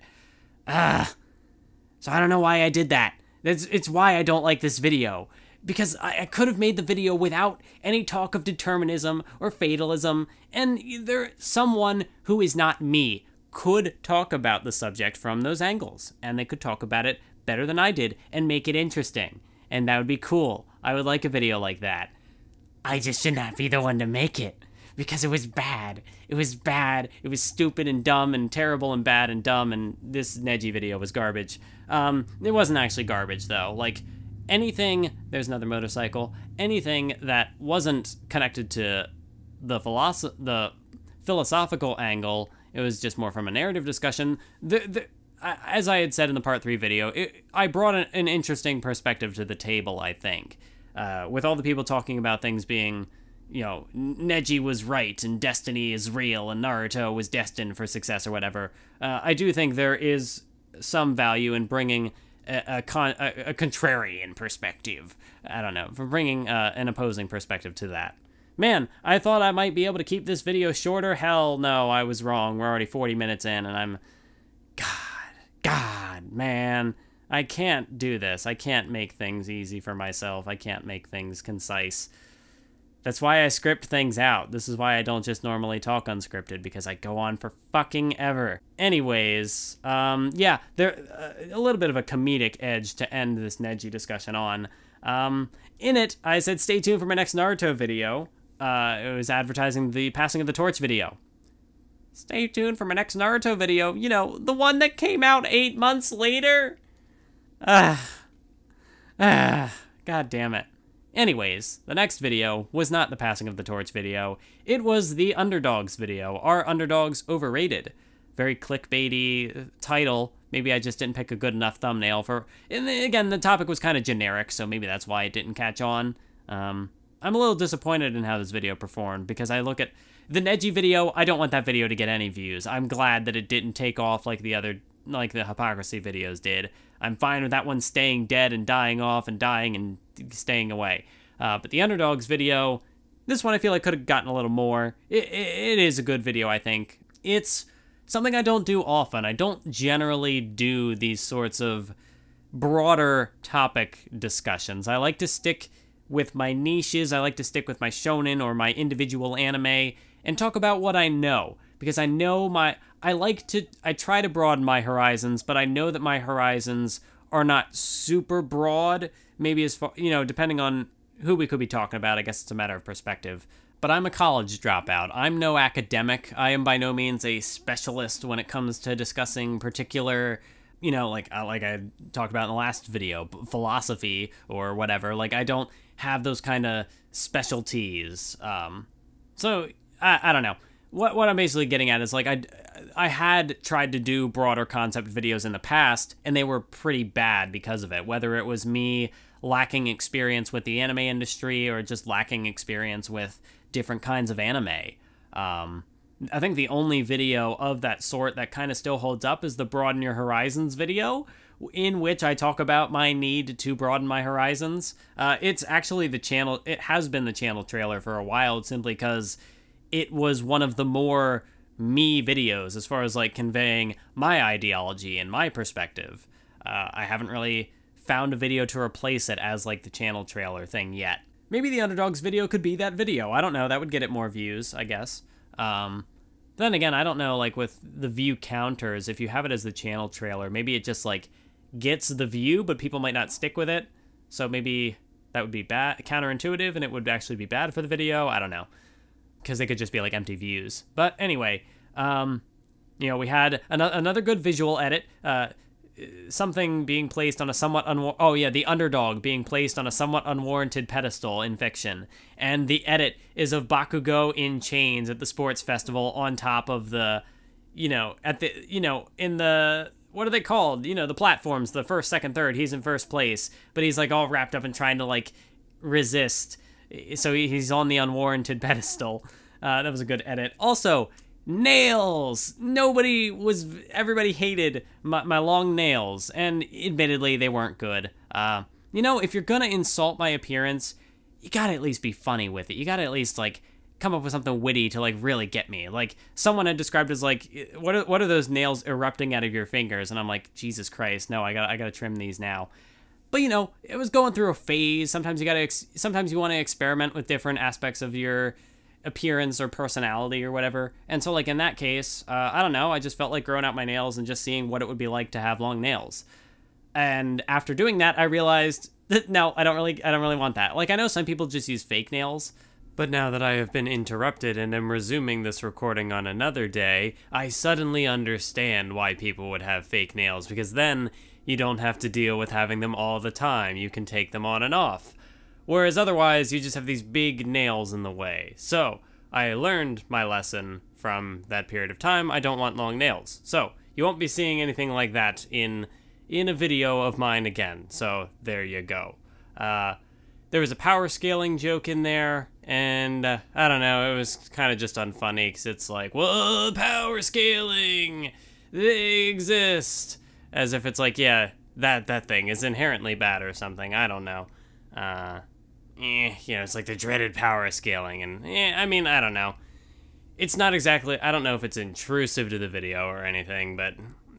So I don't know why I did that. It's why I don't like this video. because I could have made the video without any talk of determinism or fatalism, and someone who is not me could talk about the subject from those angles, and they could talk about it better than I did and make it interesting, and that would be cool. I would like a video like that. I just should not be the one to make it, because it was bad. It was bad. It was stupid and dumb and terrible and bad and dumb, and this Neji video was garbage. It wasn't actually garbage, though. Like, anything, there's another motorcycle, anything that wasn't connected to the philosophical angle, it was just more from a narrative discussion. As I had said in the part 3 video, I brought an interesting perspective to the table, I think. With all the people talking about things being, you know, Neji was right and destiny is real and Naruto was destined for success or whatever. I do think there is some value in bringing a contrarian perspective. I don't know, for bringing an opposing perspective to that. Man, I thought I might be able to keep this video shorter. Hell no, I was wrong. We're already 40 minutes in and I'm... God, man. I can't do this. I can't make things easy for myself. I can't make things concise. That's why I script things out. This is why I don't just normally talk unscripted, because I go on for fucking ever. Anyways, yeah, there a little bit of a comedic edge to end this Neji discussion on. In it, I said stay tuned for my next Naruto video. It was advertising the passing of the torch video. Stay tuned for my next Naruto video. You know, the one that came out 8 months later. God damn it. Anyways, the next video was not the passing of the torch video. It was the underdogs video. Are underdogs overrated? Very clickbaity title. Maybe I just didn't pick a good enough thumbnail for... And again, the topic was kind of generic, so maybe that's why it didn't catch on. I'm a little disappointed in how this video performed, because I look at the Neji video, I don't want that video to get any views. I'm glad that it didn't take off like the hypocrisy videos did. I'm fine with that one staying dead and dying off and dying and staying away. But the underdogs video, this one I feel like could have gotten a little more. It is a good video, I think. It's something I don't do often. I don't generally do these sorts of broader topic discussions. I like to stick with my niches. I like to stick with my shonen or my individual anime and talk about what I know, because I know I try to broaden my horizons, but I know that my horizons are not super broad. Maybe as far, you know, depending on who we could be talking about, I guess it's a matter of perspective. But I'm a college dropout. I'm no academic. I am by no means a specialist when it comes to discussing particular, you know, like I talked about in the last video, philosophy or whatever. Like, I don't have those kind of specialties. So I don't know. What I'm basically getting at is, like, I had tried to do broader concept videos in the past, and they were pretty bad because of it. Whether it was me lacking experience with the anime industry or just lacking experience with different kinds of anime. I think the only video of that sort that kind of still holds up is the Broaden Your Horizons video, in which I talk about my need to broaden my horizons. It's actually it has been the channel trailer for a while, simply because it was one of the more me videos as far as, like, conveying my ideology and my perspective. I haven't really found a video to replace it as, like, the channel trailer thing yet. Maybe the Underdogs video could be that video. I don't know. That would get it more views, I guess. Then again, I don't know, like, with the view counters, if you have it as the channel trailer, maybe it just, like, gets the view, but people might not stick with it. So maybe that would be bad, counterintuitive, and it would actually be bad for the video. I don't know, because they could just be, like, empty views. But anyway, you know, we had another good visual edit. Something being placed on a somewhat the underdog being placed on a somewhat unwarranted pedestal in fiction, and the edit is of Bakugo in chains at the sports festival on top of the, you know, in the, what are they called? You know, the platforms, the first, second, third. He's in first place, but he's, like, all wrapped up and trying to, like, resist. So he's on the unwarranted pedestal. That was a good edit. Also, nails! Everybody hated my long nails, and admittedly, they weren't good. You know, if you're gonna insult my appearance, you gotta at least be funny with it. You gotta at least, like, come up with something witty to, like, really get me. Like, someone had described as, like, what are those nails erupting out of your fingers? And I'm like, Jesus Christ, no, I gotta trim these now. But you know, it was going through a phase. Sometimes sometimes you want to experiment with different aspects of your appearance or personality or whatever. And so like in that case, I don't know, I just felt like growing out my nails and just seeing what it would be like to have long nails. And after doing that, I realized that no, I don't really want that. Like I know some people just use fake nails, but now that I have been interrupted and am resuming this recording on another day, I suddenly understand why people would have fake nails, because then you don't have to deal with having them all the time. You can take them on and off. Whereas otherwise, you just have these big nails in the way. So, I learned my lesson from that period of time. I don't want long nails. So, you won't be seeing anything like that in a video of mine again. So, there you go. There was a power scaling joke in there, and I don't know, it was kind of just unfunny, because it's like, whoa, power scaling! They exist! As if it's like, yeah, that thing is inherently bad or something. I don't know. You know, it's like the dreaded power scaling, and I mean, I don't know. It's not exactly, I don't know if it's intrusive to the video or anything, but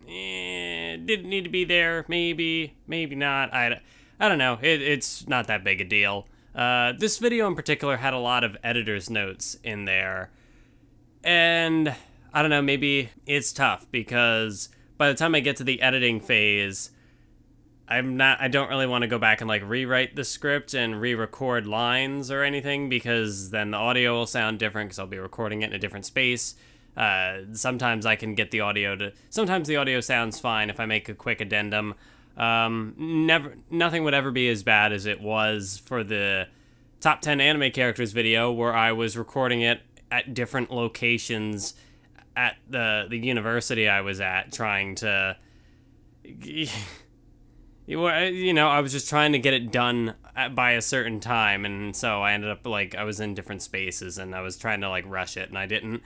it didn't need to be there. Maybe not. I don't know. It's not that big a deal. This video in particular had a lot of editor's notes in there, and I don't know, maybe it's tough because by the time I get to the editing phase, I don't really want to go back and like rewrite the script and re-record lines or anything, because then the audio will sound different because I'll be recording it in a different space. Sometimes I can get the audio sometimes the audio sounds fine if I make a quick addendum. Nothing would ever be as bad as it was for the top 10 anime characters video, where I was recording it at different locations at the university I was at, trying to, you know, I was just trying to get it done by a certain time, and so I ended up, like, I was in different spaces, and I was trying to, like, rush it, and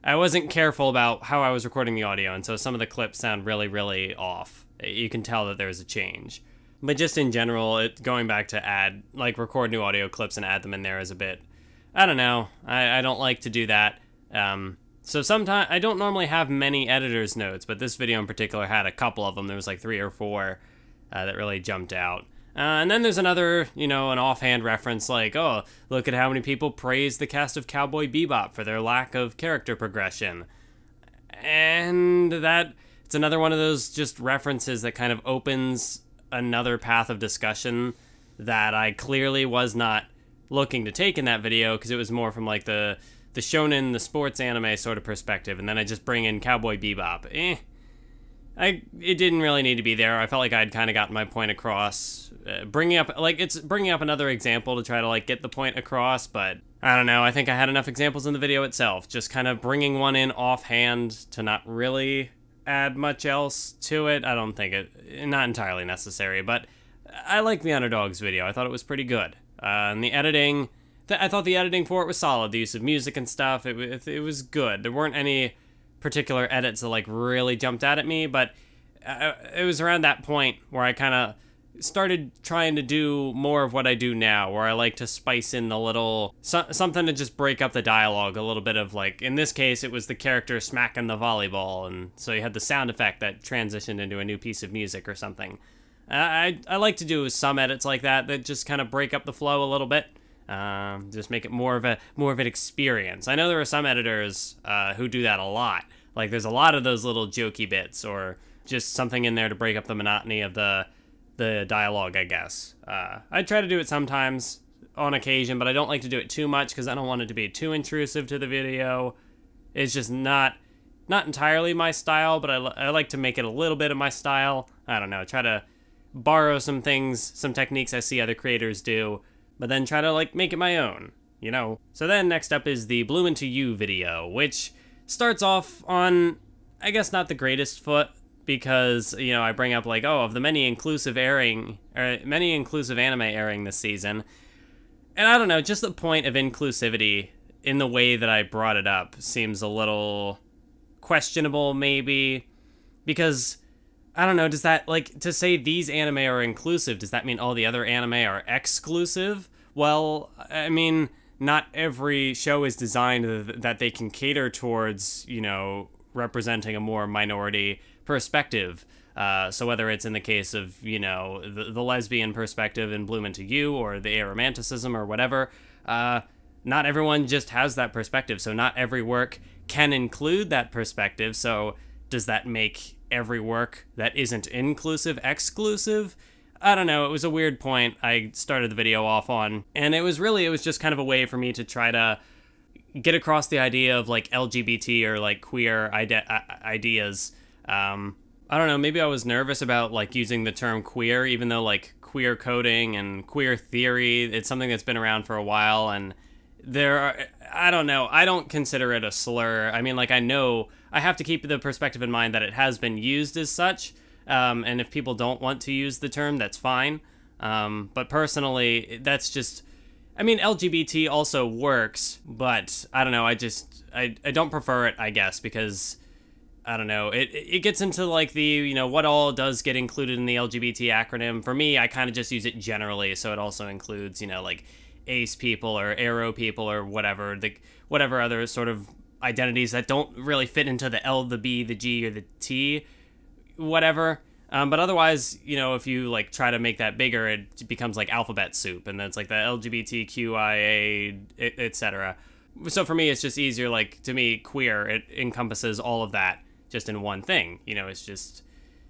I wasn't careful about how I was recording the audio, and so some of the clips sound really, really off. You can tell that there's a change. But just in general, going back to record new audio clips and add them in there is a bit, I don't know, I don't like to do that. So sometimes, I don't normally have many editor's notes, but this video in particular had a couple of them. There was like 3 or 4 that really jumped out. And then there's another, you know, an offhand reference like, oh, look at how many people praise the cast of Cowboy Bebop for their lack of character progression. And it's another one of those just references that kind of opens another path of discussion that I clearly was not looking to take in that video, because it was more from like the shonen, the sports anime sort of perspective, and then I just bring in Cowboy Bebop. It didn't really need to be there. I felt like I'd kind of gotten my point across. Bringing up another example to try to like get the point across, but I don't know. I think I had enough examples in the video itself. Just kind of bringing one in offhand to not really add much else to it. I don't think not entirely necessary, but I like the Underdogs video. I thought it was pretty good. And the editing, I thought the editing for it was solid. The use of music and stuff, it was good. There weren't any particular edits that like really jumped out at me, but it was around that point where I kind of started trying to do more of what I do now, where I like to spice in the little something to just break up the dialogue a little bit of, like, in this case it was the character smacking the volleyball, and so you had the sound effect that transitioned into a new piece of music or something. I like to do some edits like that just kind of break up the flow a little bit. Just make it more of an experience. I know there are some editors who do that a lot. Like, there's a lot of those little jokey bits, or just something in there to break up the monotony of the dialogue, I guess. I try to do it sometimes on occasion, but I don't like to do it too much because I don't want it to be too intrusive to the video. It's just not entirely my style, but I like to make it a little bit of my style. I don't know, try to borrow some things, some techniques I see other creators do, but then try to, like, make it my own, you know? So then next up is the Blue Into You video, which starts off on, I guess, not the greatest foot, because, you know, I bring up, like, oh, of the many inclusive anime airing this season. And I don't know, just the point of inclusivity in the way that I brought it up seems a little questionable, maybe, because I don't know, does that, like, to say these anime are inclusive, does that mean all the other anime are exclusive? Well, I mean, not every show is designed that they can cater towards, you know, representing a more minority perspective. So whether it's in the case of, you know, the lesbian perspective in Bloom Into You, or the aromanticism or whatever, not everyone just has that perspective. So not every work can include that perspective. So does that make every work that isn't inclusive exclusive? I don't know. It was a weird point I started the video off on. And it was just kind of a way for me to try to get across the idea of like LGBT or like queer ideas. I don't know, maybe I was nervous about like using the term queer, even though like queer coding and queer theory, it's something that's been around for a while, and I don't know, I don't consider it a slur. I mean, like, I know I have to keep the perspective in mind that it has been used as such, and if people don't want to use the term, that's fine. But personally, that's just, I mean, LGBT also works, but I don't know, I don't prefer it, I guess, because I don't know, it gets into like the, you know, what all does get included in the LGBT acronym. For me, I kind of just use it generally, so it also includes, you know, like ace people or arrow people or whatever other sort of identities that don't really fit into the L, the B, the G, or the T, whatever. But otherwise, you know, if you like try to make that bigger, it becomes like alphabet soup, and then it's like the LGBTQIA, etc. So for me, it's just easier, like, to me, queer, it encompasses all of that just in one thing, you know. It's just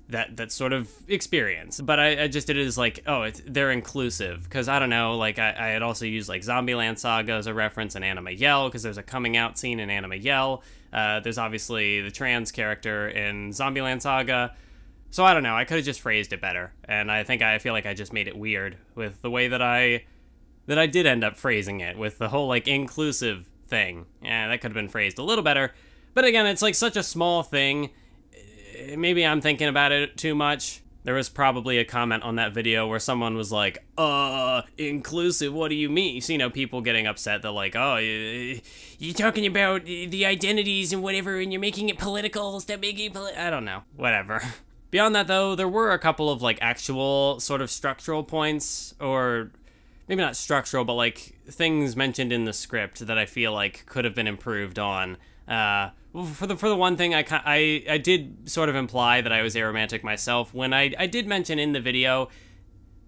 that sort of experience. But I just did it as like, oh, they're inclusive, because I don't know, like I had also used like Zombieland Saga as a reference, and Anima Yell, because there's a coming out scene in Anima Yell. There's obviously the trans character in Zombieland Saga. So I don't know, I could have just phrased it better, and I feel like I just made it weird with the way that I did end up phrasing it, with the whole like inclusive thing. Yeah, that could have been phrased a little better. But again, it's like such a small thing. Maybe I'm thinking about it too much. There was probably a comment on that video where someone was like, inclusive, what do you mean? So, you know, people getting upset that like, oh, you're talking about the identities and whatever, and you're making it political, stop making it I don't know, whatever. Beyond that, though, there were a couple of like actual sort of structural points, or maybe not structural, but like things mentioned in the script that I feel like could have been improved on. For the one thing, I did sort of imply that I was aromantic myself when I did mention in the video,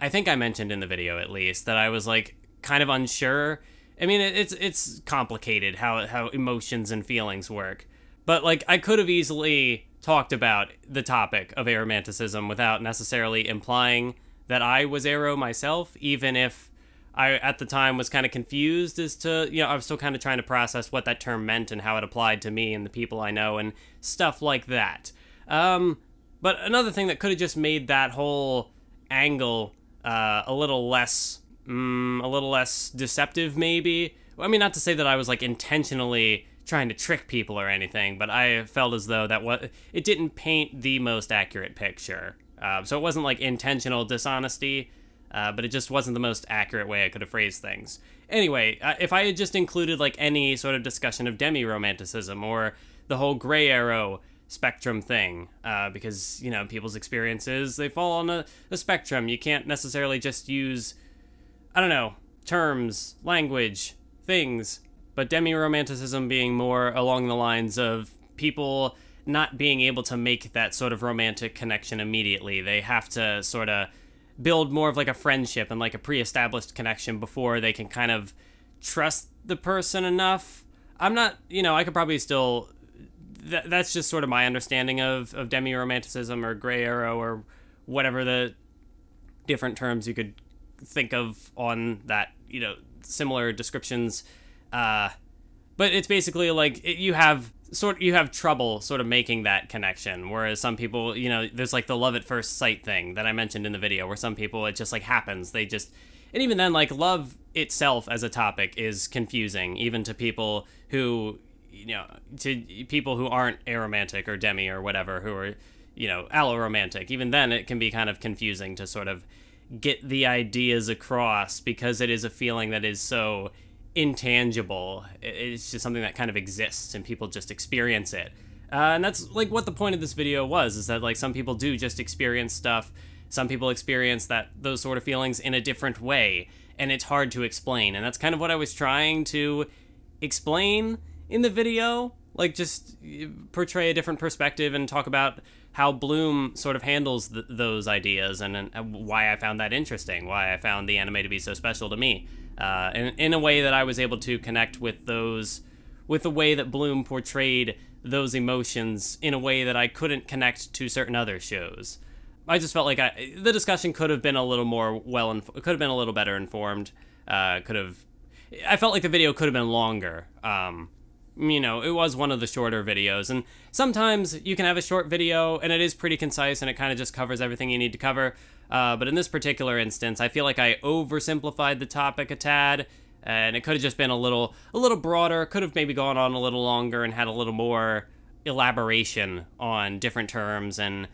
I think I mentioned in the video at least, that I was like kind of unsure. I mean, it's complicated how emotions and feelings work, but like I could have easily talked about the topic of aromanticism without necessarily implying that I was aro myself, even if I, at the time, was kind of confused as to, you know, I was still kind of trying to process what that term meant and how it applied to me and the people I know and stuff like that. But another thing that could have just made that whole angle a little less deceptive, maybe. I mean, not to say that I was like intentionally trying to trick people or anything, but I felt as though it didn't paint the most accurate picture. So it wasn't like intentional dishonesty. But it just wasn't the most accurate way I could have phrased things. Anyway, if I had just included like any sort of discussion of demi-romanticism or the whole gray arrow spectrum thing, because, you know, people's experiences, they fall on a spectrum. You can't necessarily just use, I don't know, terms, language, things, but demi-romanticism being more along the lines of people not being able to make that sort of romantic connection immediately. They have to sort of build more of like a friendship and like a pre-established connection before they can kind of trust the person enough. I'm not, you know, I could probably still, that's just sort of my understanding of demi-romanticism or gray arrow or whatever the different terms you could think of on that, you know, similar descriptions. But it's basically like you have trouble sort of making that connection, whereas some people, you know, there's like the love at first sight thing that I mentioned in the video, where some people, it just like happens. And even then, like, love itself as a topic is confusing, even to people who, you know, to people who aren't aromantic or demi or whatever, who are, you know, alloromantic. Even then, it can be kind of confusing to sort of get the ideas across, because it is a feeling that is so intangible. It's just something that kind of exists and people just experience it. And that's like what the point of this video was, is that like some people do just experience stuff. Some people experience those sort of feelings in a different way, and it's hard to explain. And that's kind of what I was trying to explain in the video, like just portray a different perspective and talk about how Bloom sort of handles those ideas and why I found that interesting, why I found the anime to be so special to me, in a way that I was able to connect with the way that Bloom portrayed those emotions in a way that I couldn't connect to certain other shows. I just felt like the discussion could have been a little more could have been a little better informed. I felt like the video could have been longer. It was one of the shorter videos, and sometimes you can have a short video and it is pretty concise and it kind of just covers everything you need to cover. But in this particular instance, I feel like I oversimplified the topic a tad, and it could have just been a little broader. Could have maybe gone on a little longer and had a little more elaboration on different terms and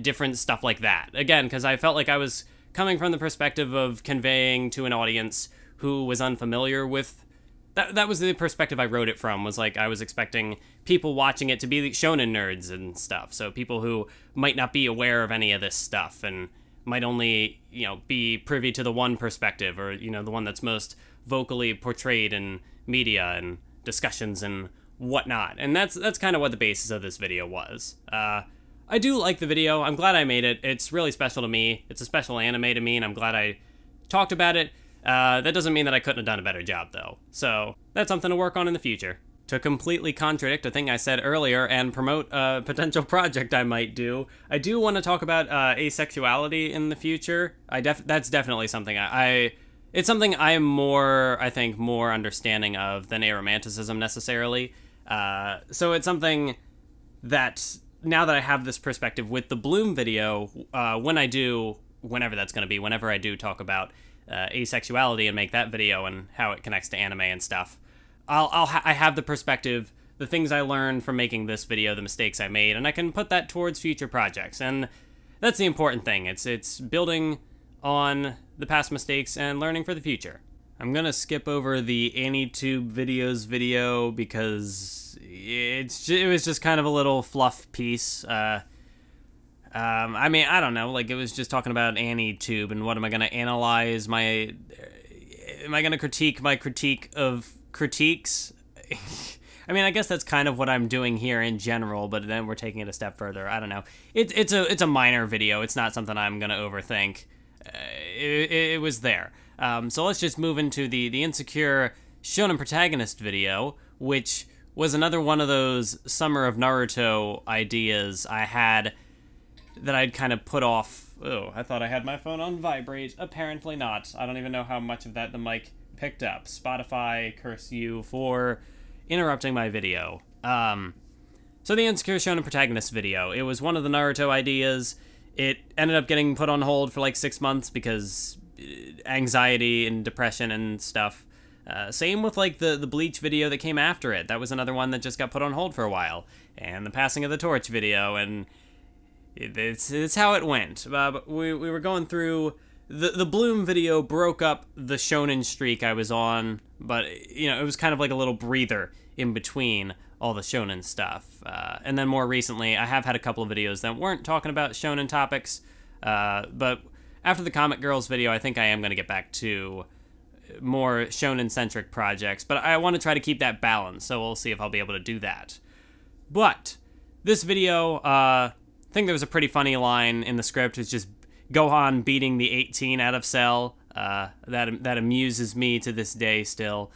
different stuff like that. Again, because I felt like I was coming from the perspective of conveying to an audience who was unfamiliar with that was the perspective I wrote it from, was like I was expecting people watching it to be shonen nerds and stuff, so people who might not be aware of any of this stuff and might only, be privy to the one perspective, or, the one that's most vocally portrayed in media and discussions and whatnot. And that's kind of what the basis of this video was. I do like the video. I'm glad I made it. It's really special to me. It's a special anime to me, and I'm glad I talked about it. That doesn't mean that I couldn't have done a better job, though. So that's something to work on in the future. To completely contradict a thing I said earlier and promote a potential project I might do, I do want to talk about asexuality in the future. That's definitely something it's something I am more understanding of than aromanticism necessarily. So it's something that, now that I have this perspective with the Bloom video, whenever that's going to be, whenever I do talk about asexuality and make that video and how it connects to anime and stuff, I have the perspective, the things I learned from making this video, the mistakes I made, and I can put that towards future projects. And that's the important thing. It's building on the past mistakes and learning for the future. I'm gonna skip over the AniTube videos video because it was just kind of a little fluff piece. I don't know, like, it was just talking about AniTube and what am I gonna analyze am I gonna critique my critique of critiques? I guess that's kind of what I'm doing here in general, but then we're taking it a step further. I don't know. It's a minor video. It's not something I'm gonna overthink. It was there. So let's just move into the insecure shonen protagonist video, which was another one of those Summer of Naruto ideas I had that I'd kind of put off. Oh, I thought I had my phone on vibrate. Apparently not. I don't even know how much of that the mic picked up. Spotify, curse you for interrupting my video. So the insecure shonen protagonist video, it was one of the Naruto ideas. It ended up getting put on hold for like 6 months because anxiety and depression and stuff. Same with like the Bleach video that came after it. That was another one that just got put on hold for a while. And the Passing of the Torch video, and it's how it went. But we were going through the Bloom video, broke up the shonen streak I was on, but it was kind of like a little breather in between all the shonen stuff. And then more recently, I have had a couple of videos that weren't talking about shonen topics, but after the Comic Girls video, I think I am going to get back to more shonen-centric projects, but I want to try to keep that balance, so we'll see if I'll be able to do that. But this video, I think there was a pretty funny line in the script. It's just Gohan beating the 18 out of Cell. That amuses me to this day still,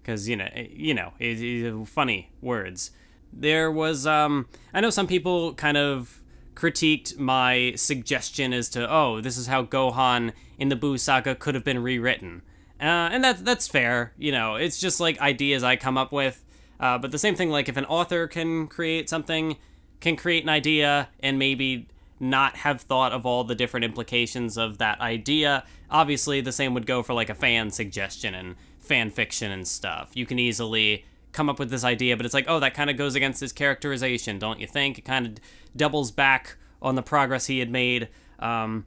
because it's funny words. There was I know some people kind of critiqued my suggestion as to, oh, this is how Gohan in the Buu Saga could have been rewritten, and that's fair. It's just like ideas I come up with. But the same thing, like if an author can create something, can create an idea and maybe not have thought of all the different implications of that idea, obviously the same would go for like a fan suggestion and fan fiction and stuff. You can easily come up with this idea, but it's like, oh, that kind of goes against his characterization, don't you think? It kind of doubles back on the progress he had made. So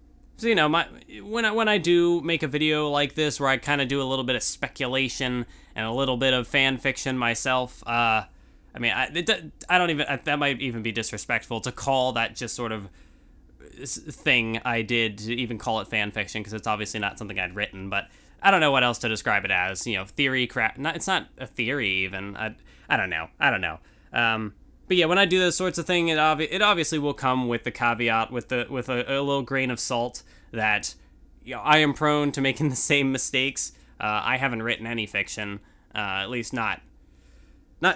when I do make a video like this where I kind of do a little bit of speculation and a little bit of fan fiction myself, I don't even, that might even be disrespectful to call that just sort of thing I did, to even call it fan fiction, because it's obviously not something I'd written. But I don't know what else to describe it as. You know, theory crap. It's not a theory even. I don't know. I don't know. But yeah, when I do those sorts of things, it obviously will come with the caveat, with a little grain of salt that, you know, I am prone to making the same mistakes. I haven't written any fiction, at least not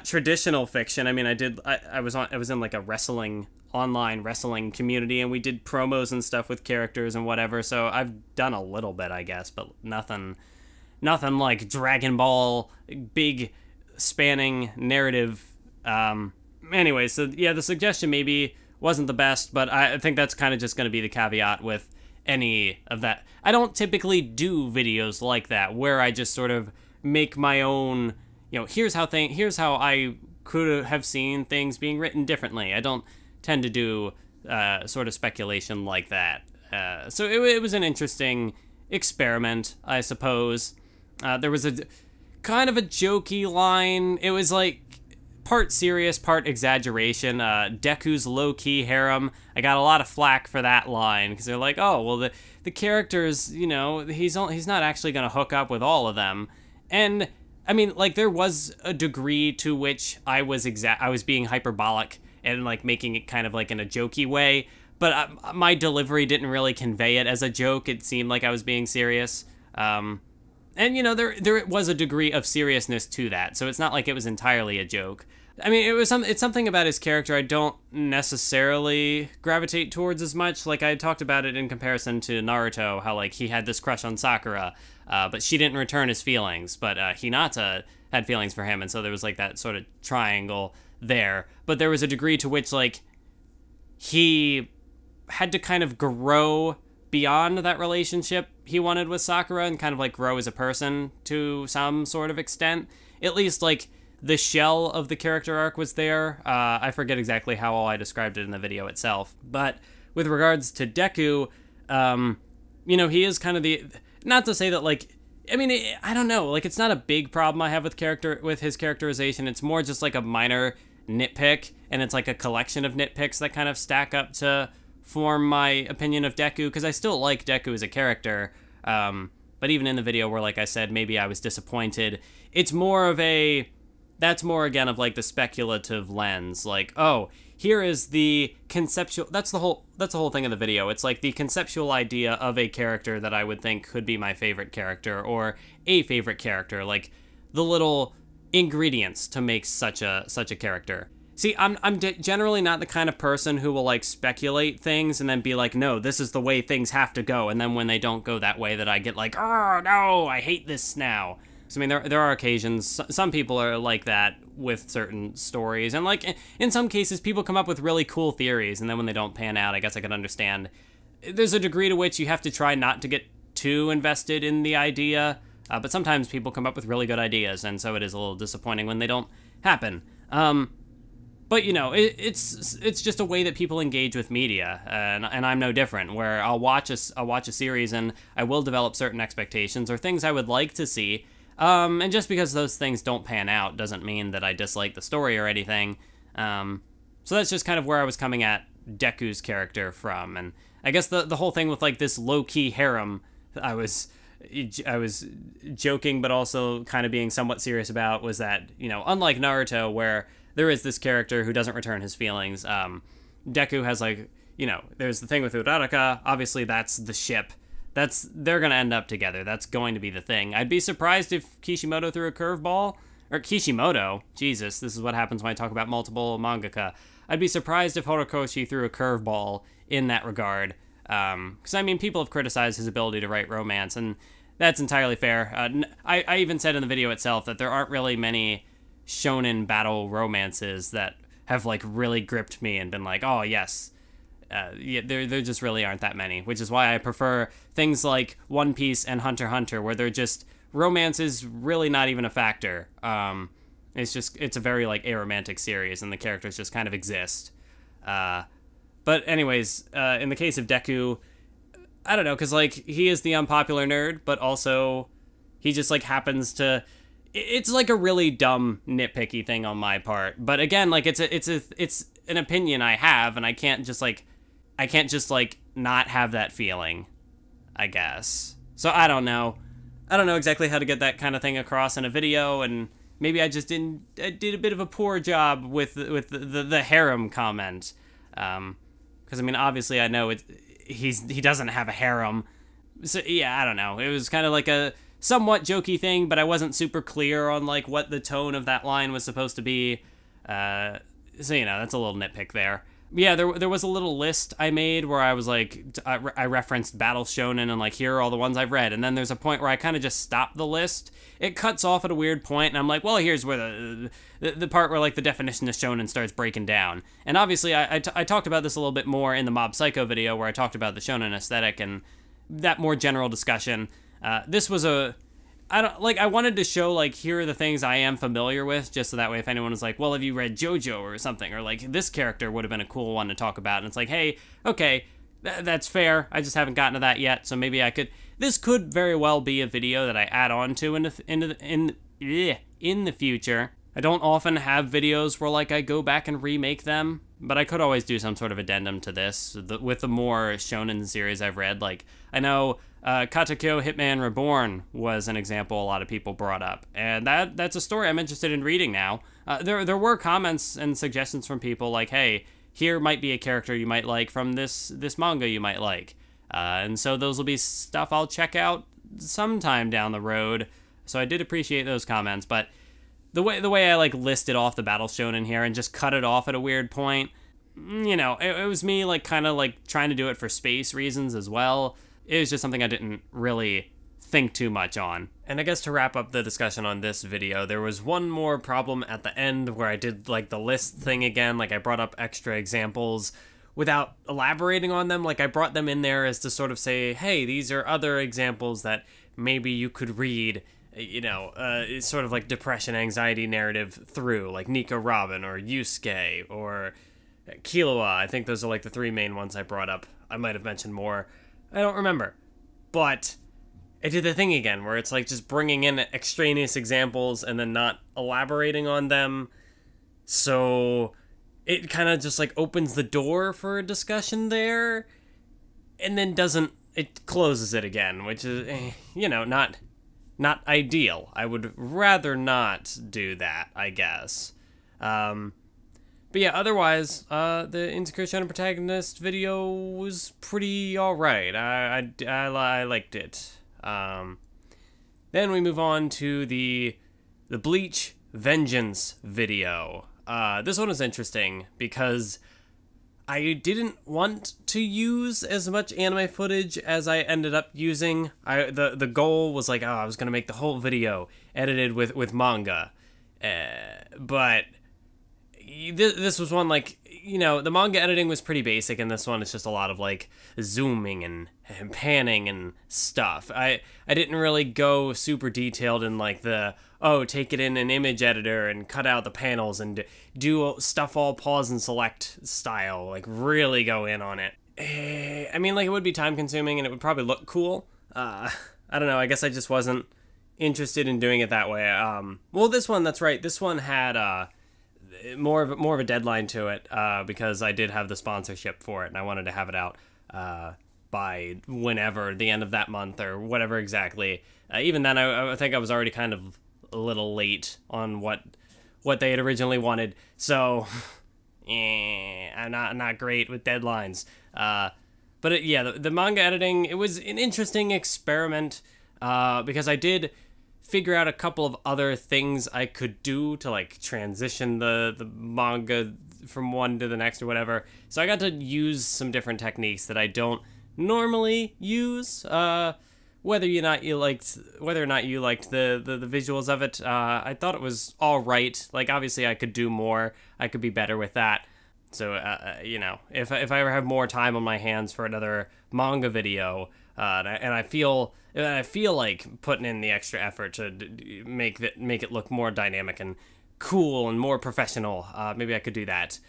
traditional fiction. I mean, I was in like a online wrestling community, and we did promos and stuff with characters and whatever. So I've done a little bit, I guess, but nothing like Dragon Ball, big spanning narrative. Anyway, so yeah, the suggestion maybe wasn't the best, but I think that's kind of just going to be the caveat with any of that. I don't typically do videos like that where I just sort of make my own, you know, here's how I could have seen things being written differently. I don't tend to do sort of speculation like that. So it was an interesting experiment, I suppose. There was a kind of a jokey line. It was like part serious, part exaggeration. Deku's low-key harem. I got a lot of flack for that line because they're like, oh, well, the characters, you know, he's not actually going to hook up with all of them. And I mean, like, there was a degree to which I was being hyperbolic and like making it kind of like in a jokey way, but my delivery didn't really convey it as a joke. It seemed like I was being serious. And you know, there was a degree of seriousness to that, so it's not like it was entirely a joke. I mean, it's something about his character I don't necessarily gravitate towards as much. Like, I talked about it in comparison to Naruto, how like he had this crush on Sakura, but she didn't return his feelings, but Hinata had feelings for him, and so there was like that sort of triangle there. But there was a degree to which like he had to kind of grow beyond that relationship he wanted with Sakura and kind of like grow as a person to some sort of extent. At least like the shell of the character arc was there. I forget exactly how all I described it in the video itself. But with regards to Deku, you know, he is kind of the, not to say that like, I mean, I don't know, like it's not a big problem I have with his characterization. It's more just like a minor nitpick, and it's like a collection of nitpicks that kind of stack up to form my opinion of Deku, because I still like Deku as a character. But even in the video where, like I said, maybe I was disappointed, it's more of a, that's more again of like the speculative lens, like, oh, here is the conceptual, that's the whole thing of the video. It's like the conceptual idea of a character that I would think could be my favorite character, or a favorite character, like the little ingredients to make such a character. See, I'm generally not the kind of person who will like speculate things and then be like, no, this is the way things have to go, and then when they don't go that way, that I get like, oh no, I hate this now. So I mean, there are occasions, some people are like that with certain stories, and like in some cases people come up with really cool theories, and then when they don't pan out, I guess I can understand. There's a degree to which you have to try not to get too invested in the idea, but sometimes people come up with really good ideas, and so it is a little disappointing when they don't happen. But you know, it's just a way that people engage with media, and I'm no different. Where I'll watch a series and I will develop certain expectations or things I would like to see, and just because those things don't pan out doesn't mean that I dislike the story or anything. So that's just kind of where I was coming at Deku's character from, and I guess the whole thing with like this low-key harem, I was joking but also kind of being somewhat serious about, was that, you know, unlike Naruto where there is this character who doesn't return his feelings, Deku has like, you know, there's the thing with Uraraka, obviously that's the ship. They're gonna end up together. That's going to be the thing. I'd be surprised if Kishimoto threw a curveball, or Kishimoto, Jesus, this is what happens when I talk about multiple mangaka. I'd be surprised if Horikoshi threw a curveball in that regard, because I mean, people have criticized his ability to write romance, and that's entirely fair. I even said in the video itself that there aren't really many shonen battle romances that have like really gripped me and been like, oh yes, yeah, there just really aren't that many, which is why I prefer things like One Piece and Hunter x Hunter, where they're just, romance is really not even a factor. It's a very like aromantic series, and the characters just kind of exist. But anyways, in the case of Deku, I don't know, because like he is the unpopular nerd, but also he just like happens to, it's like a really dumb nitpicky thing on my part. But again, like it's an opinion I have, and I can't just not have that feeling, I guess. So I don't know. I don't know exactly how to get that kind of thing across in a video, and maybe I did a bit of a poor job with the harem comment. Because I mean, obviously I know he doesn't have a harem. So yeah, I don't know. It was kind of like a somewhat jokey thing, but I wasn't super clear on like what the tone of that line was supposed to be. So you know, that's a little nitpick there. Yeah, there was a little list I made where I was like, I referenced Battle Shonen and like, here are all the ones I've read. And then there's a point where I kind of just stopped the list. It cuts off at a weird point, and I'm like, well, here's where the part where like the definition of shonen starts breaking down. And obviously, I talked about this a little bit more in the Mob Psycho video where I talked about the shonen aesthetic and that more general discussion. This was I wanted to show, like, here are the things I am familiar with, just so that way if anyone was like, well, have you read JoJo or something? Or, like, this character would have been a cool one to talk about. And it's like, hey, okay, that's fair. I just haven't gotten to that yet, so maybe I could... This could very well be a video that I add on to in the future. I don't often have videos where, like, I go back and remake them, but I could always do some sort of addendum to this with the more shonen series I've read. Like, I know... Katakyo Hitman Reborn was an example a lot of people brought up, and that's a story I'm interested in reading now. There were comments and suggestions from people like, hey, here might be a character you might like from this manga you might like. And so those will be stuff I'll check out sometime down the road. So I did appreciate those comments, but the way I like listed off the Battle Shonen here and just cut it off at a weird point, you know, it was me like kind of like trying to do it for space reasons as well. It was just something I didn't really think too much on. And I guess to wrap up the discussion on this video, there was one more problem at the end where I did like the list thing again, like I brought up extra examples without elaborating on them. Like I brought them in there as to sort of say, hey, these are other examples that maybe you could read, you know, it's sort of like depression, anxiety narrative through, like Nico Robin or Yusuke or Killua. I think those are like the three main ones I brought up. I might have mentioned more. I don't remember, but I did the thing again where it's like just bringing in extraneous examples and then not elaborating on them. So it kind of just like opens the door for a discussion there and then it closes it again, which is, you know, not ideal. I would rather not do that, I guess. But yeah, otherwise, the Insecure Shonen Protagonist video was pretty alright. I liked it. Then we move on to the Bleach Vengeance video. This one was interesting because I didn't want to use as much anime footage as I ended up using. The goal was like, oh, I was gonna make the whole video edited with manga. But... This was one, like, you know, the manga editing was pretty basic, and this one is just a lot of, like, zooming and panning and stuff. I didn't really go super detailed in, like, take it in an image editor and cut out the panels and do stuff all pause and select style, like, really go in on it. I mean, like, it would be time-consuming, and it would probably look cool. I don't know, I guess I just wasn't interested in doing it that way. Well, this one, that's right, this one had, more of a deadline to it because I did have the sponsorship for it and I wanted to have it out by whenever, the end of that month or whatever exactly. Even then, I think I was already kind of a little late on what they had originally wanted. So, I'm not great with deadlines. But yeah, the manga editing, it was an interesting experiment because I did figure out a couple of other things I could do to like transition the manga from one to the next or whatever. So I got to use some different techniques that I don't normally use. Whether or not you liked the visuals of it, I thought it was all right. Like obviously I could do more. I could be better with that. So you know, if I ever have more time on my hands for another manga video, and I feel like putting in the extra effort to make it look more dynamic and cool and more professional, maybe I could do that.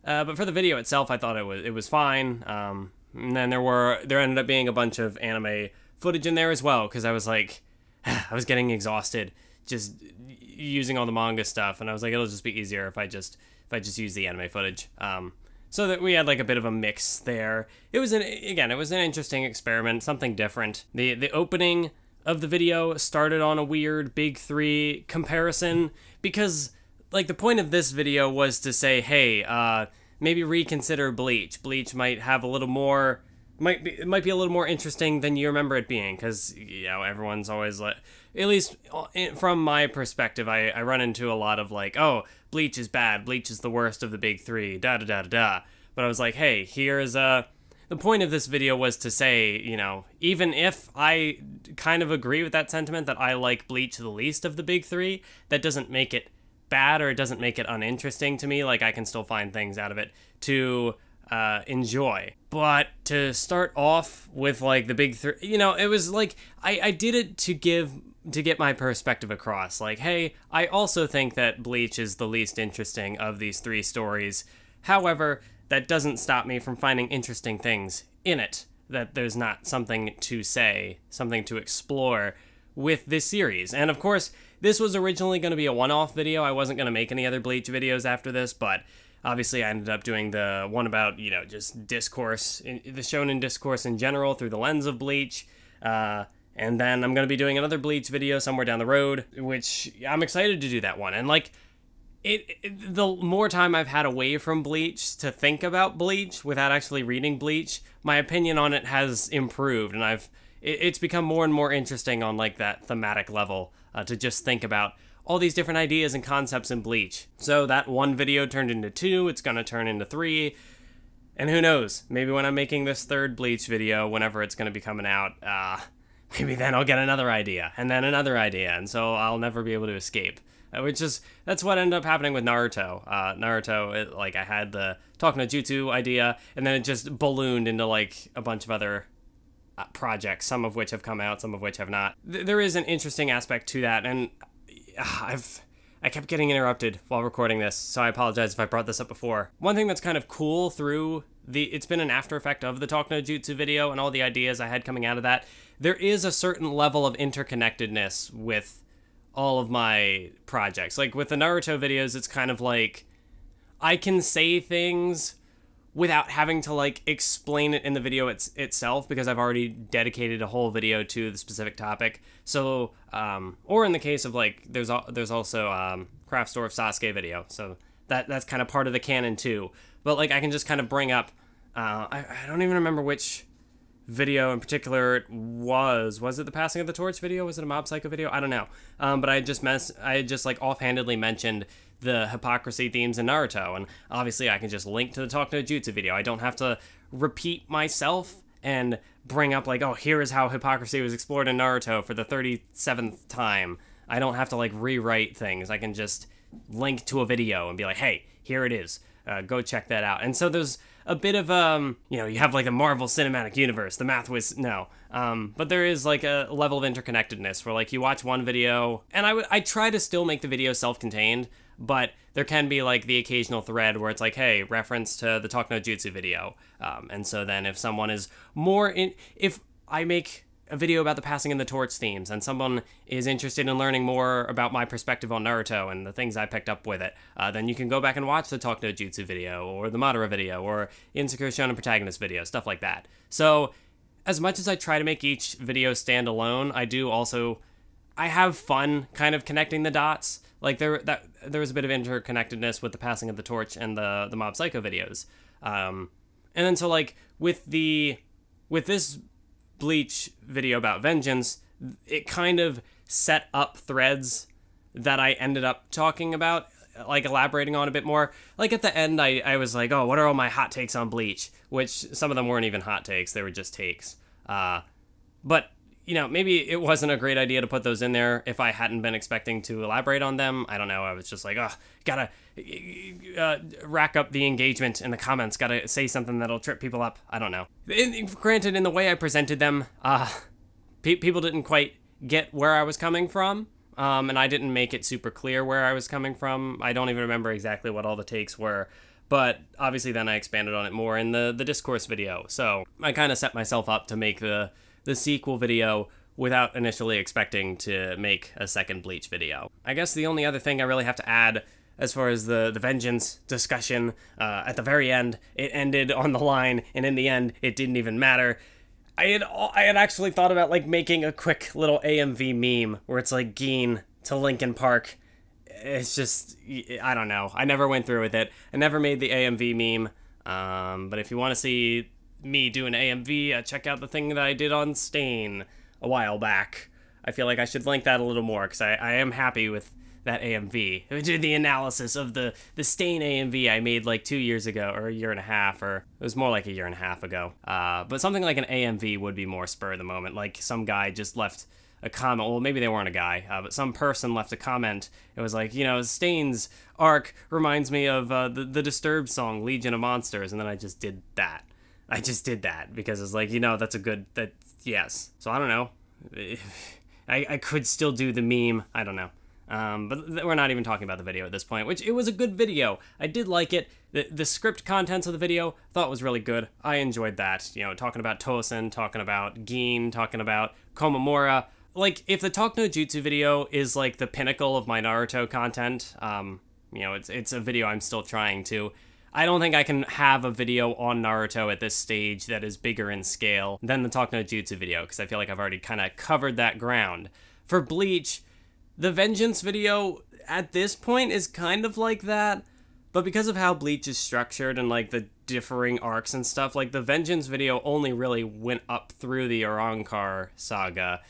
But for the video itself, I thought it was fine. And then there ended up being a bunch of anime footage in there as well, because I was like, I was getting exhausted just using all the manga stuff, and I was like, it'll just be easier if I just use the anime footage. So that we had like a bit of a mix there. It was an interesting experiment, something different. The opening of the video started on a weird big three comparison, because like the point of this video was to say, hey, maybe reconsider Bleach. Bleach might have a little more, might be a little more interesting than you remember it being, because, you know, everyone's always like, at least from my perspective, I run into a lot of like, oh, Bleach is bad, Bleach is the worst of the big three, da da da da da. But I was like, hey, here's the point of this video was to say, you know, even if I kind of agree with that sentiment that I like Bleach the least of the big three, that doesn't make it bad, or it doesn't make it uninteresting to me. Like, I can still find things out of it to enjoy. But to start off with like the big three, you know, it was like I did it to get my perspective across. Like, hey, I also think that Bleach is the least interesting of these three stories. However, that doesn't stop me from finding interesting things in it. That there's not something to say, something to explore with this series. And of course, this was originally going to be a one-off video. I wasn't going to make any other Bleach videos after this, but obviously I ended up doing the one about, you know, just discourse, the shonen discourse in general through the lens of Bleach. And then I'm going to be doing another Bleach video somewhere down the road, which I'm excited to do that one. And like, the more time I've had away from Bleach to think about Bleach without actually reading Bleach, my opinion on it has improved, and it's become more and more interesting on like that thematic level, to just think about all these different ideas and concepts in Bleach. So that one video turned into 2, it's gonna turn into 3, and who knows, maybe when I'm making this third Bleach video, whenever it's gonna be coming out, maybe then I'll get another idea, and then another idea, and so I'll never be able to escape. That's what ended up happening with Naruto. Like, I had the Talk no Jutsu idea, and then it just ballooned into, like, a bunch of other projects, some of which have come out, some of which have not. There is an interesting aspect to that, and I kept getting interrupted while recording this, so I apologize if I brought this up before. One thing that's kind of cool through it's been an after effect of the Talk no Jutsu video and all the ideas I had coming out of that, there is a certain level of interconnectedness with all of my projects. Like with the Naruto videos, it's kind of like I can say things without having to like explain it in the video itself, because I've already dedicated a whole video to the specific topic. So, or in the case of like, there's also Craft Store of Sasuke video, so that's kind of part of the canon too. But like, I can just kind of bring up, I don't even remember which video in particular it was it the Passing of the Torch video? Was it a Mob Psycho video? I don't know. But I had just like offhandedly mentioned the hypocrisy themes in Naruto, and obviously I can just link to the Talk no Jutsu video. I don't have to repeat myself and bring up like, oh, here is how hypocrisy was explored in Naruto for the 37th time. I don't have to like rewrite things. I can just link to a video and be like, hey, here it is. Go check that out. And so there's a bit of, you know, you have like a Marvel Cinematic Universe. The math was, no. But there is like a level of interconnectedness where like you watch one video, and I try to still make the video self-contained, but there can be like the occasional thread where it's like, hey, reference to the Talk no Jutsu video. And so then if someone is if I make a video about the Passing in the Torch themes and someone is interested in learning more about my perspective on Naruto and the things I picked up with it, then you can go back and watch the Talk no Jutsu video or the Madara video or Insecure Shonen Protagonist video, stuff like that. So as much as I try to make each video stand alone, I have fun kind of connecting the dots. Like there was a bit of interconnectedness with the Passing of the Torch and the Mob Psycho videos. And then so like with this Bleach video about vengeance, it kind of set up threads that I ended up talking about, like elaborating on a bit more. Like at the end, I was like, oh, what are all my hot takes on Bleach? Which some of them weren't even hot takes, they were just takes. But, you know, maybe it wasn't a great idea to put those in there if I hadn't been expecting to elaborate on them. I don't know, I was just like, oh, gotta rack up the engagement in the comments, gotta say something that'll trip people up. I don't know. Granted, in the way I presented them, people didn't quite get where I was coming from, and I didn't make it super clear where I was coming from. I don't even remember exactly what all the takes were, but obviously then I expanded on it more in the discourse video. So I kind of set myself up to make the sequel video without initially expecting to make a second Bleach video. I guess the only other thing I really have to add as far as the vengeance discussion, at the very end, it ended on the line, and in the end, it didn't even matter. I had actually thought about like making a quick little AMV meme where it's like Geen to Linkin Park. It's just, I don't know. I never went through with it. I never made the AMV meme. But if you want to see me do an AMV, check out the thing that I did on Stain a while back. I feel like I should link that a little more because I am happy with that AMV. I did the analysis of the Stain AMV I made like 2 years ago, or a year and a half, or it was more like a year and a half ago. But something like an AMV would be more spur of the moment. Like some guy just left a comment. Well, maybe they weren't a guy, but some person left a comment. It was like, you know, Stain's arc reminds me of the Disturbed song Legion of Monsters, and then I just did that. I just did that because it's like, you know, that's a good, yes. So I don't know. I could still do the meme. I don't know. But we're not even talking about the video at this point, which it was a good video. I did like it. The script contents of the video I thought was really good. I enjoyed that. You know, talking about Tosin, talking about Geen, talking about Komamura. Like, if the Talk No Jutsu video is like the pinnacle of my Naruto content, you know, it's a video I'm still trying to. I don't think I can have a video on Naruto at this stage that is bigger in scale than the Talk No Jutsu video, because I feel like I've already kind of covered that ground. For Bleach, the Vengeance video at this point is kind of like that, but because of how Bleach is structured and like the differing arcs and stuff, like the Vengeance video only really went up through the Arrancar saga,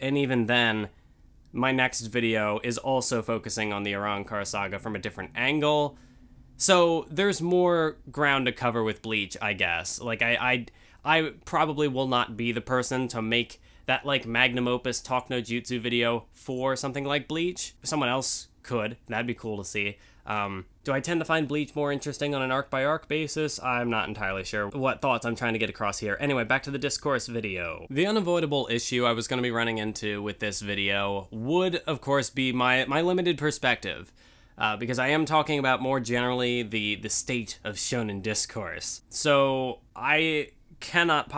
and even then, my next video is also focusing on the Arrancar saga from a different angle. So there's more ground to cover with Bleach, I guess. Like I probably will not be the person to make that like magnum opus Talk No Jutsu video for something like Bleach. Someone else could. That'd be cool to see. Do I tend to find Bleach more interesting on an arc-by-arc basis? I'm not entirely sure what thoughts I'm trying to get across here. Anyway, back to the discourse video. The unavoidable issue I was going to be running into with this video would, of course, be my limited perspective. Because I am talking about more generally the state of shonen discourse. So I cannot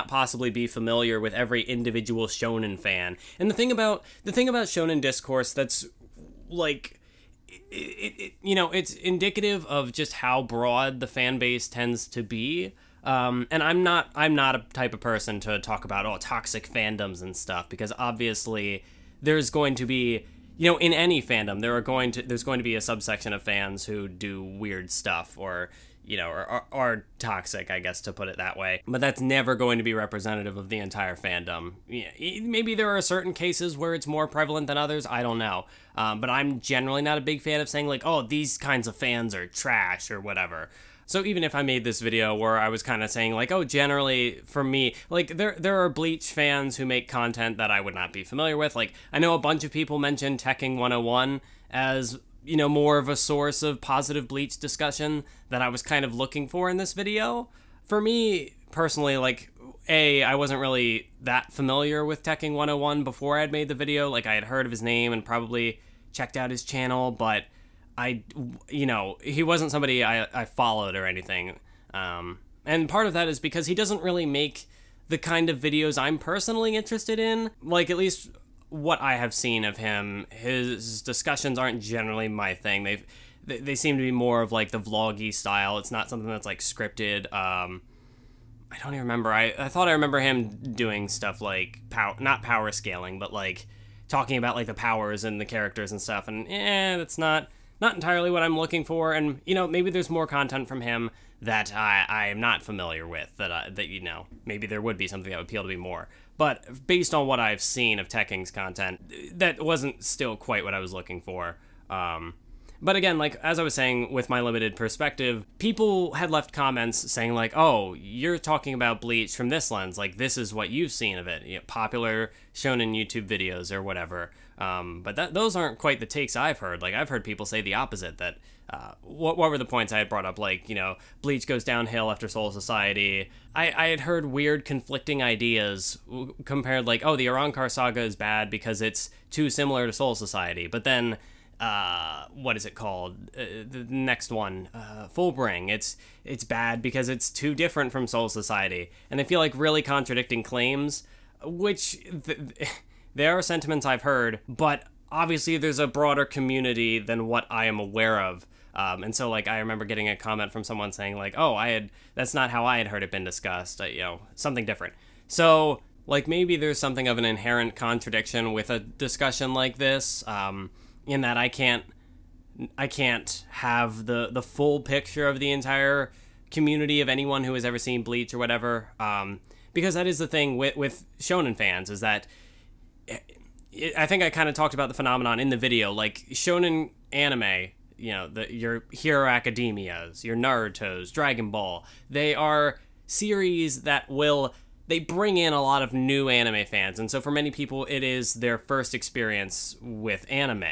possibly be familiar with every individual shonen fan. And the thing about shonen discourse that's like you know, it's indicative of just how broad the fan base tends to be. And I'm not a type of person to talk about toxic fandoms and stuff, because obviously there's going to be, you know, in any fandom there's going to be a subsection of fans who do weird stuff, or you know, are toxic, I guess, to put it that way. But that's never going to be representative of the entire fandom. Maybe there are certain cases where it's more prevalent than others, I don't know. But I'm generally not a big fan of saying like, oh, these kinds of fans are trash or whatever. So even if I made this video where I was kind of saying like, oh, generally for me, like there are Bleach fans who make content that I would not be familiar with. Like I know a bunch of people mentioned Tekken 101 as, you know, more of a source of positive Bleach discussion that I was kind of looking for in this video. For me, personally, like, I wasn't really that familiar with Tekken 101 before I had made the video. Like, I had heard of his name and probably checked out his channel, but you know, he wasn't somebody I followed or anything. And part of that is because he doesn't really make the kind of videos I'm personally interested in. Like, at least what I have seen of him, his discussions aren't generally my thing. They seem to be more of like the vloggy style. It's not something that's like scripted. I don't even remember. I thought I remember him doing stuff like not power scaling, but like talking about like the powers and the characters and stuff. And that's not entirely what I'm looking for. And you know, maybe there's more content from him that I am not familiar with. That you know, maybe there would be something that would appeal to me more. But based on what I've seen of Tekken's content, that wasn't still quite what I was looking for. But again, like, as I was saying, with my limited perspective, people had left comments saying, like, oh, you're talking about Bleach from this lens. Like, this is what you've seen of it. You know, popular shonen YouTube videos or whatever. But those aren't quite the takes I've heard. Like, I've heard people say the opposite, that what were the points I had brought up? Like, you know, Bleach goes downhill after Soul Society. I had heard weird conflicting ideas compared, like, oh, the Arrancar saga is bad because it's too similar to Soul Society. But then, what is it called? The next one, Fullbring. It's bad because it's too different from Soul Society. And they feel like really contradicting claims, which there are sentiments I've heard, but obviously there's a broader community than what I am aware of. And so, like, I remember getting a comment from someone saying, like, oh, that's not how I had heard it been discussed, you know, something different. So, like, maybe there's something of an inherent contradiction with a discussion like this, in that I can't have the full picture of the entire community of anyone who has ever seen Bleach or whatever, because that is the thing with shonen fans, is that I think I kind of talked about the phenomenon in the video, like shonen anime, you know, your Hero Academias, your Naruto's, Dragon Ball, they are series that they bring in a lot of new anime fans, and so for many people it is their first experience with anime.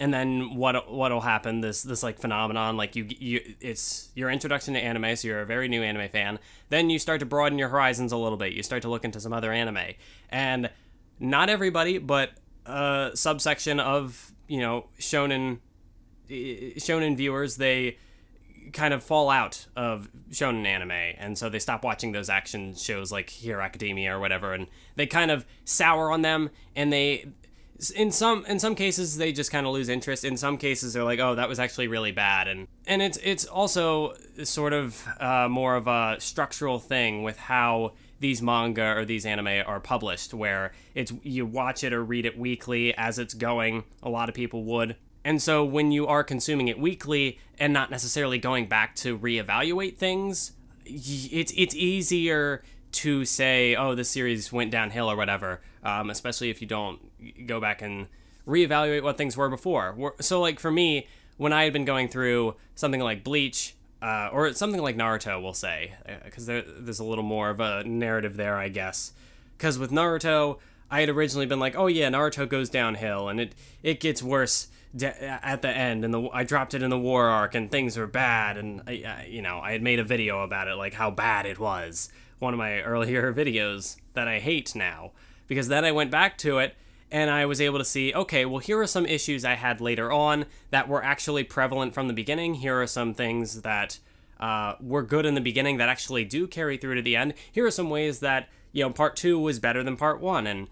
And then what'll happen, this like phenomenon, like it's your introduction to anime, so you're a very new anime fan, then you start to broaden your horizons a little bit, you start to look into some other anime, and not everybody, but a subsection of, you know, shonen viewers, they kind of fall out of shonen anime, and so they stop watching those action shows like Hero Academia or whatever, and they kind of sour on them, and in some cases they just kind of lose interest. In some cases they're like, oh, that was actually really bad, and it's also sort of more of a structural thing with how these manga or these anime are published, where you watch it or read it weekly as it's going. A lot of people would. And so when you are consuming it weekly and not necessarily going back to reevaluate things, it's easier to say, oh, this series went downhill or whatever, especially if you don't go back and reevaluate what things were before. So, like, for me, when I had been going through something like Bleach, or something like Naruto, we'll say, because there's a little more of a narrative there, I guess. Because with Naruto, I had originally been like, oh yeah, Naruto goes downhill, and it gets worse at the end, and I dropped it in the war arc, and things were bad, and I had made a video about it, like how bad it was, one of my earlier videos that I hate now, because then I went back to it, and I was able to see, okay, well, here are some issues I had later on that were actually prevalent from the beginning. Here are some things that were good in the beginning that actually do carry through to the end. Here are some ways that, you know, part 2 was better than part 1, and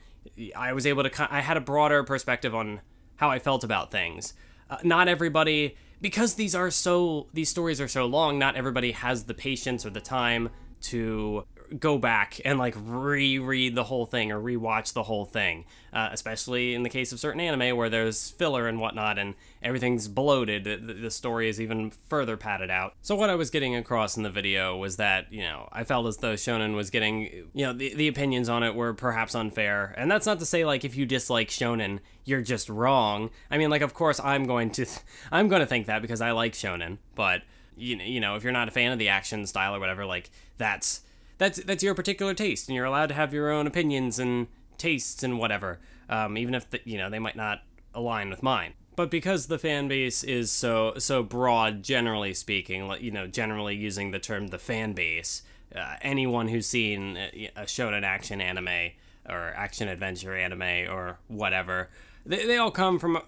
I was able to, I had a broader perspective on how I felt about things. Not everybody, because these stories are so long, not everybody has the patience or the time to go back and like reread the whole thing or rewatch the whole thing, especially in the case of certain anime where there's filler and whatnot and everything's bloated. The story is even further padded out. So what I was getting across in the video was that, you know, I felt as though shonen was getting, you know, the opinions on it were perhaps unfair. And that's not to say, like, if you dislike shonen, you're just wrong. I mean, like, of course I'm going to think that because I like shonen, but you know, if you're not a fan of the action style or whatever, like, that's your particular taste, and you're allowed to have your own opinions and tastes and whatever, even if they might not align with mine. But because the fan base is so broad, generally speaking, you know, generally using the term the fan base, anyone who's seen a shonen action anime or action adventure anime or whatever, they all come from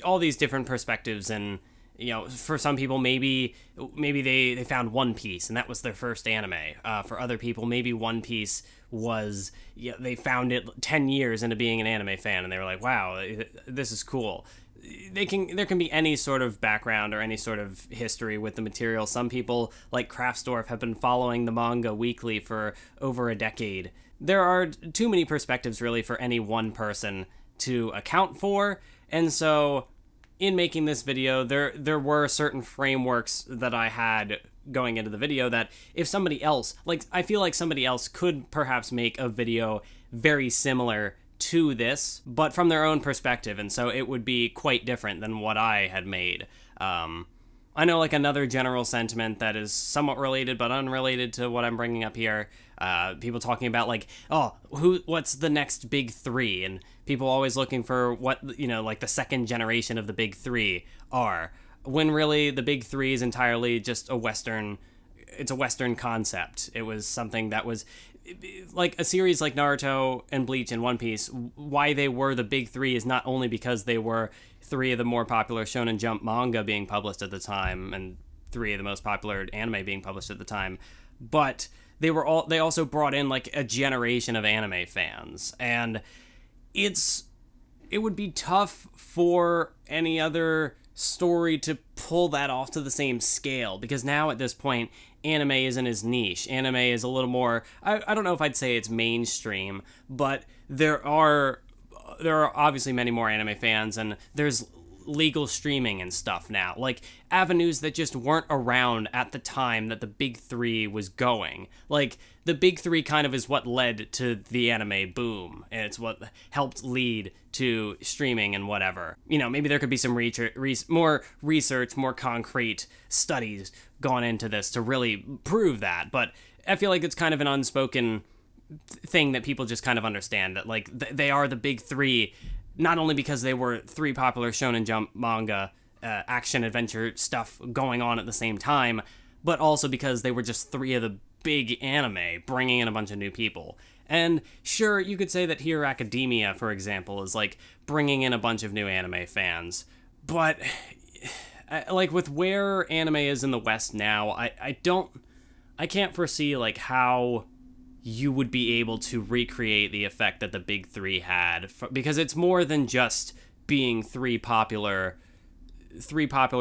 all these different perspectives. And, you know, for some people, maybe they found One Piece and that was their first anime. For other people, maybe One Piece was, they found it 10 years into being an anime fan and they were like, wow, this is cool. There can be any sort of background or any sort of history with the material. Some people, like Kraftsdorf, have been following the manga weekly for over a decade. There are too many perspectives, really, for any one person to account for, and so in making this video, there were certain frameworks that I had going into the video that if somebody else, like, I feel like somebody else could perhaps make a video very similar to this, but from their own perspective, and so it would be quite different than what I had made. I know, like, another general sentiment that is somewhat related but unrelated to what I'm bringing up here, people talking about, like, oh, what's the next big three, and people always looking for what, you know, like, the second generation of the big three are, when really the big three is entirely just a Western concept. It was something that was, like, a series like Naruto and Bleach and One Piece, why they were the big three is not only because they were three of the more popular Shonen Jump manga being published at the time, and three of the most popular anime being published at the time, but they also brought in, like, a generation of anime fans, and it would be tough for any other story to pull that off to the same scale, because now at this point, anime isn't as niche. Anime is a little more, I don't know if I'd say it's mainstream, but there are obviously many more anime fans, and there's legal streaming and stuff now, like avenues that just weren't around at the time that the big three was going. Like, the big three kind of is what led to the anime boom, and it's what helped lead to streaming and whatever. You know, maybe there could be some more research, more concrete studies gone into this to really prove that, but I feel like it's kind of an unspoken thing that people just kind of understand, that like they are the big three, not only because they were three popular Shonen Jump manga action adventure stuff going on at the same time, but also because they were just three of the big anime bringing in a bunch of new people. And sure, you could say that Hero Academia, for example, is like bringing in a bunch of new anime fans, but like with where anime is in the West now, I can't foresee like how you would be able to recreate the effect that the big three had, because it's more than just being three popular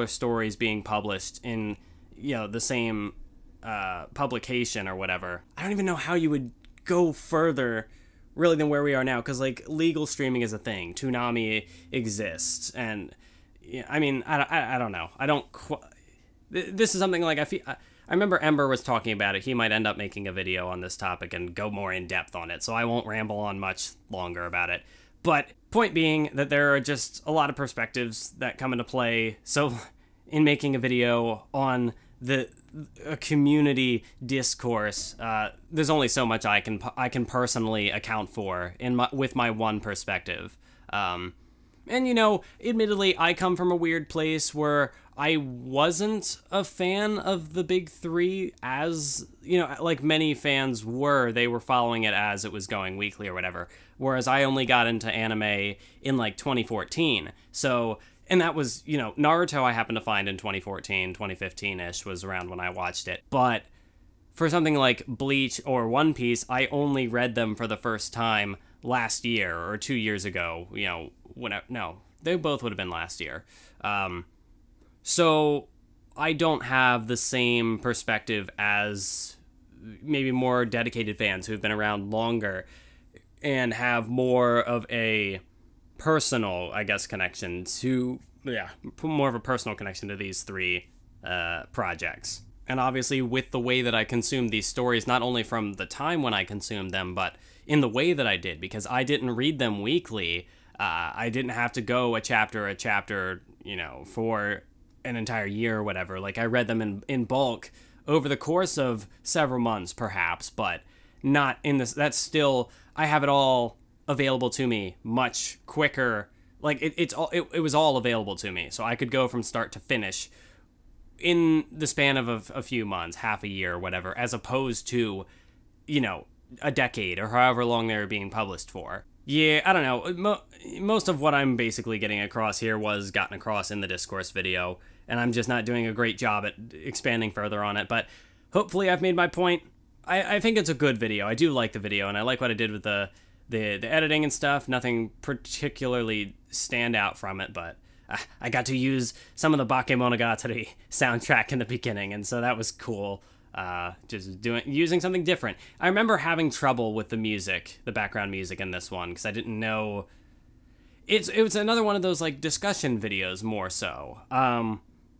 stories being published in, you know, the same publication or whatever. I don't even know how you would go further really than where we are now, because like legal streaming is a thing. Toonami exists, and yeah, I mean, I don't know. This is something like I remember Ember was talking about it. He might end up making a video on this topic and go more in depth on it, so I won't ramble on much longer about it. But point being that there are just a lot of perspectives that come into play. So in making a video on a community discourse, there's only so much I can personally account for with my one perspective. And, you know, admittedly, I come from a weird place where I wasn't a fan of the big three, as, you know, like many fans were. They were following it as it was going weekly or whatever, whereas I only got into anime in, like, 2014. So, and that was, you know, Naruto I happened to find in 2014, 2015-ish was around when I watched it. But for something like Bleach or One Piece, I only read them for the first time last year or 2 years ago, you know, no, they both would have been last year. So I don't have the same perspective as maybe more dedicated fans who've been around longer and have more of a personal, I guess, connection to, more of a personal connection to these three projects. And obviously with the way that I consumed these stories, not only from the time when I consumed them, but in the way that I did, because I didn't read them weekly. I didn't have to go a chapter, you know, for an entire year or whatever. Like, I read them in bulk over the course of several months, perhaps, but not in this. That's still, I have it all available to me much quicker. Like, it was all available to me, so I could go from start to finish in the span of a few months, half a year or whatever, as opposed to, you know, a decade or however long they were being published for. Yeah, I don't know. Most of what I'm basically getting across here was gotten across in the discourse video, and I'm just not doing a great job at expanding further on it, but hopefully I've made my point. I think it's a good video. I do like the video, and I like what I did with the editing and stuff. Nothing particularly stand out from it, but I got to use some of the Bakemonogatari soundtrack in the beginning, and so that was cool. Just using something different. I remember having trouble with the music, the background music in this one, because I didn't know. It was another one of those like discussion videos more so.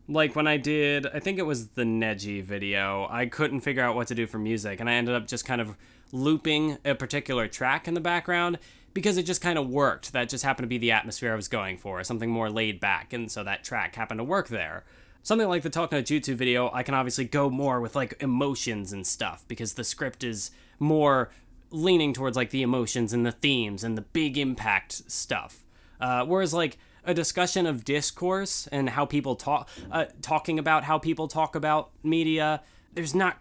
Like when I did, I think it was the Neji video, I couldn't figure out what to do for music, and I ended up just kind of looping a particular track in the background because it just kind of worked. That just happened to be the atmosphere I was going for, something more laid back, and so that track happened to work there. Something like the Talk No Jutsu video, I can obviously go more with, like, emotions and stuff, because the script is more leaning towards, like, the emotions and the themes and the big impact stuff. Whereas, like, a discussion of discourse and how people talking about how people talk about media, there wasn't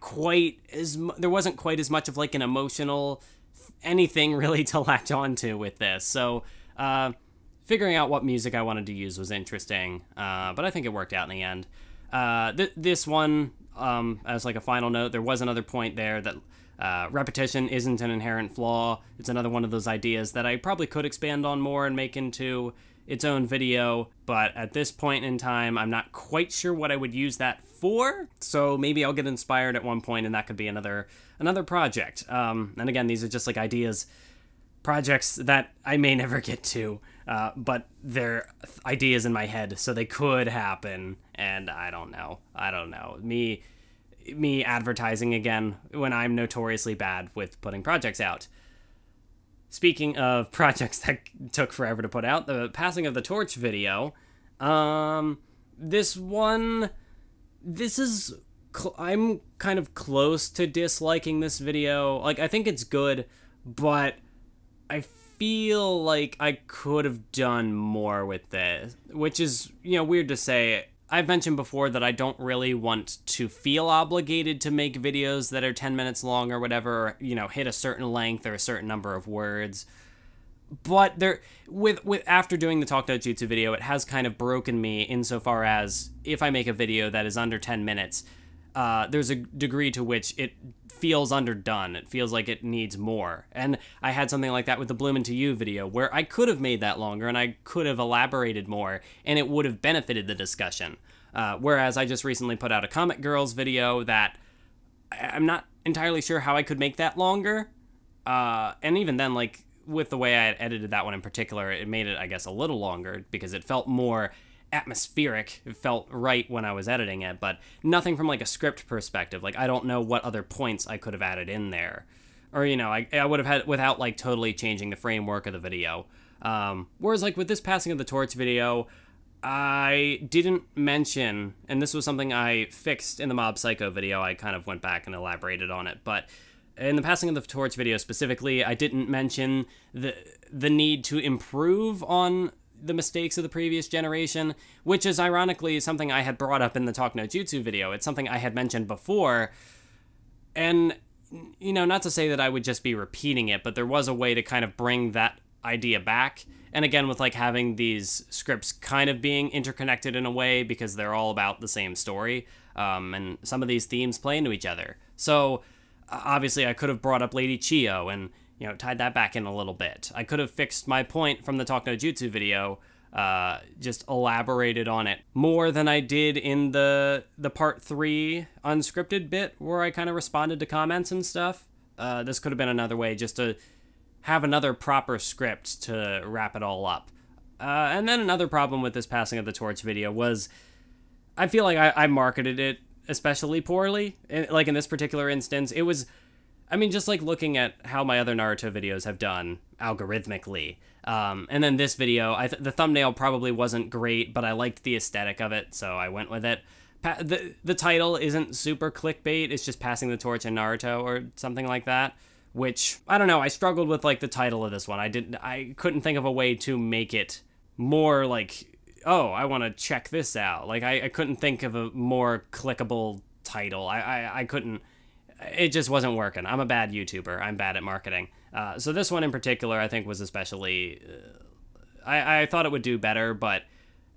quite as much of, like, an emotional anything really to latch onto with this. So, figuring out what music I wanted to use was interesting, but I think it worked out in the end. This one, as like a final note, there was another point there that repetition isn't an inherent flaw. It's another one of those ideas that I probably could expand on more and make into its own video, but at this point in time, I'm not quite sure what I would use that for. So maybe I'll get inspired at one point, and that could be another project. And again, these are just like ideas, projects that I may never get to, but they're ideas in my head, so they could happen. And I don't know. Me advertising again when I'm notoriously bad with putting projects out. Speaking of projects that took forever to put out, the Passing of the Torch video, I'm kind of close to disliking this video. Like, I think it's good, but I feel like I could have done more with this, which is, weird to say. I've mentioned before that I don't really want to feel obligated to make videos that are 10 minutes long or whatever, or, hit a certain length or a certain number of words. But after doing the Talk No Jutsu video, it has kind of broken me insofar as if I make a video that is under 10 minutes, there's a degree to which it feels underdone. It feels like it needs more. And I had something like that with the Bloom Into You video, where I could have made that longer and I could have elaborated more, and it would have benefited the discussion. Whereas I just recently put out a Comic Girls video that I'm not entirely sure how I could make that longer. And even then, like, with the way I had edited that one in particular, it made it, I guess, a little longer because it felt more atmospheric. It felt right when I was editing it, but nothing from like a script perspective. Like, I don't know what other points I could have added in there, or I would have had without like totally changing the framework of the video. Whereas like with this Passing of the Torch video, I didn't mention, and this was something I fixed in the Mob Psycho video. I kind of went back and elaborated on it, but in the Passing of the Torch video specifically, I didn't mention the need to improve on the mistakes of the previous generation, which is ironically something I had brought up in the Talk No Jutsu video. It's something I had mentioned before, and, not to say that I would just be repeating it, but there was a way to kind of bring that idea back. And again, with like having these scripts kind of being interconnected in a way because they're all about the same story, and some of these themes play into each other. So obviously I could have brought up Lady Chio and tied that back in a little bit. I could have fixed my point from the Talk No Jutsu video, just elaborated on it more than I did in the part 3 unscripted bit where I kind of responded to comments and stuff. This could have been another way just to have another proper script to wrap it all up. And then another problem with this Passing of the Torch video was I feel like I marketed it especially poorly. Like in this particular instance, it was, just like looking at how my other Naruto videos have done algorithmically. And then this video, the thumbnail probably wasn't great, but I liked the aesthetic of it, so I went with it. The title isn't super clickbait, it's just Passing the Torch in Naruto or something like that, which, I don't know, I struggled with like the title of this one. I couldn't think of a way to make it more like, oh, I want to check this out. Like, I couldn't think of a more clickable title. I couldn't. It just wasn't working. I'm a bad YouTuber. I'm bad at marketing. So this one in particular, I think, was especially... I thought it would do better, but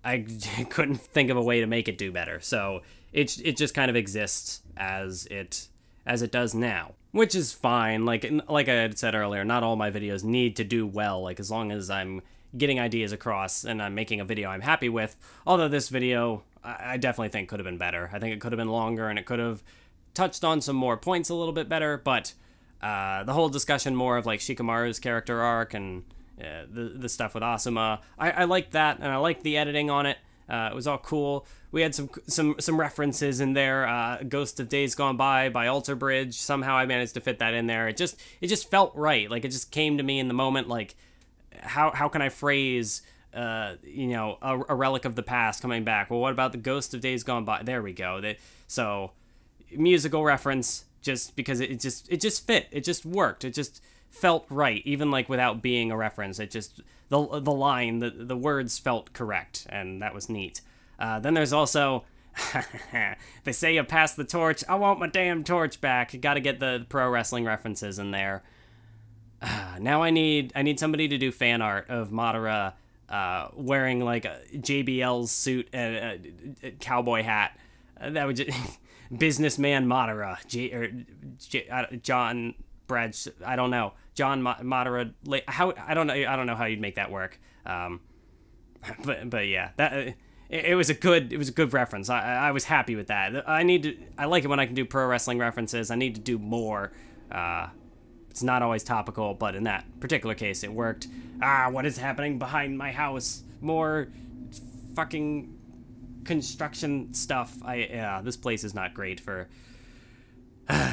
I couldn't think of a way to make it do better. So it just kind of exists as it does now, which is fine. Like I had said earlier, not all my videos need to do well. Like, as long as I'm getting ideas across and I'm making a video I'm happy with. Although this video, I definitely think could have been better. I think it could have been longer and it could have touched on some more points a little bit better, but the whole discussion more of like Shikamaru's character arc and the stuff with Asuma, I liked that, and I liked the editing on it. It was all cool. We had some references in there. Ghost of Days Gone by Alter Bridge. Somehow I managed to fit that in there. It just felt right. Like, it just came to me in the moment. Like, how can I phrase a relic of the past coming back? Well, what about the Ghost of Days Gone By? There we go. So musical reference, just because it just fit. It just worked. It just felt right, even like without being a reference. It just, the line, the words felt correct, and that was neat. Then there's also, they say you passed the torch. I want my damn torch back. You gotta get the pro wrestling references in there. Now I need somebody to do fan art of Madara wearing like a JBL's suit and a cowboy hat. That would just businessman Madara, John Brad. I don't know, John Madara. I don't know how you'd make that work. but yeah, that it was a good reference. I was happy with that. I like it when I can do pro wrestling references. I need to do more. It's not always topical, but in that particular case, it worked. What is happening behind my house? More fucking construction stuff. This place is not great for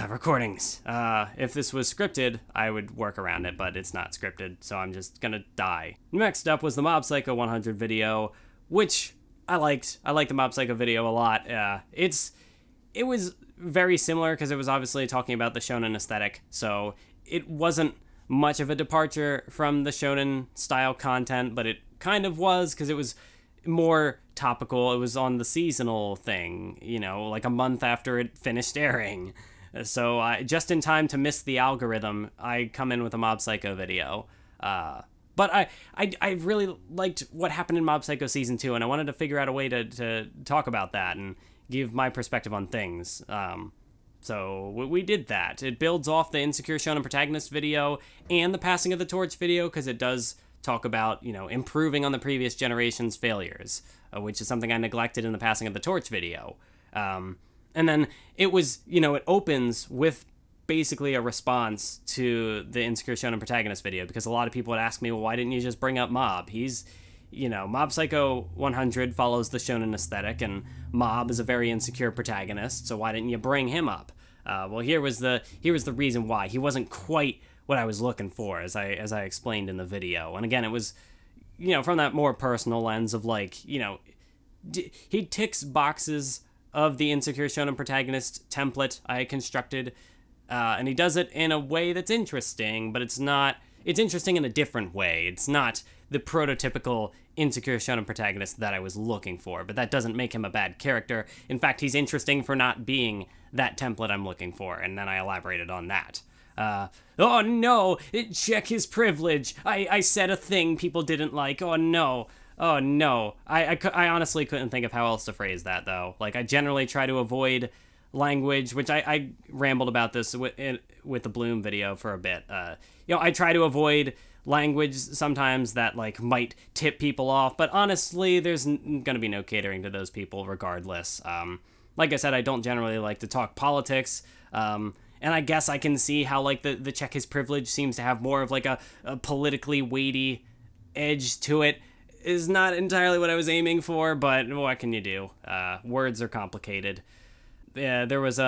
recordings. If this was scripted, I would work around it, but it's not scripted, so I'm just gonna die. Next up was the Mob Psycho 100 video, which I liked. I liked the Mob Psycho video a lot. It was very similar because it was obviously talking about the shonen aesthetic, so it wasn't much of a departure from the shonen style content, but it kind of was because it was more topical. It was on the seasonal thing, you know, like a month after it finished airing. So just in time to miss the algorithm, I come in with a Mob Psycho video. But I really liked what happened in Mob Psycho Season 2, and I wanted to figure out a way to talk about that and give my perspective on things. So we did that. It builds off the Insecure Shonen Protagonist video and the Passing of the Torch video, because it does talk about, you know, improving on the previous generation's failures, which is something I neglected in the Passing of the Torch video. And then it was, you know, it opens with basically a response to the Insecure Shonen Protagonist video, because a lot of people would ask me, well, why didn't you just bring up Mob? He's, you know, Mob Psycho 100 follows the shonen aesthetic, and Mob is a very insecure protagonist, so why didn't you bring him up? Well, here was the reason why. He wasn't quite what I was looking for, as I explained in the video. And again, it was, you know, from that more personal lens of, like, you know, he ticks boxes of the Insecure Shonen Protagonist template I constructed, and he does it in a way that's interesting, but it's interesting in a different way. It's not the prototypical Insecure Shonen Protagonist that I was looking for, but that doesn't make him a bad character. In fact, he's interesting for not being that template I'm looking for, and then I elaborated on that. Oh no, check his privilege. I said a thing people didn't like. Oh no. Oh no. I honestly couldn't think of how else to phrase that, though. Like, I generally try to avoid language, which I rambled about this with the Bloom video for a bit. You know, I try to avoid language sometimes that, like, might tip people off, but honestly, there's gonna be no catering to those people regardless. Like I said, I don't generally like to talk politics, and I guess I can see how, like, the check his privilege seems to have more of, like, a politically weighty edge to it. Is not entirely what I was aiming for, but what can you do? Words are complicated. Yeah, there was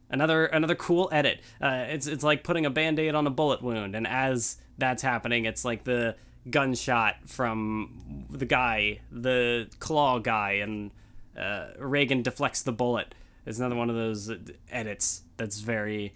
another cool edit. It's like putting a band-aid on a bullet wound, and as that's happening, it's like the gunshot from the claw guy, and Reagan deflects the bullet. It's another one of those edits that's very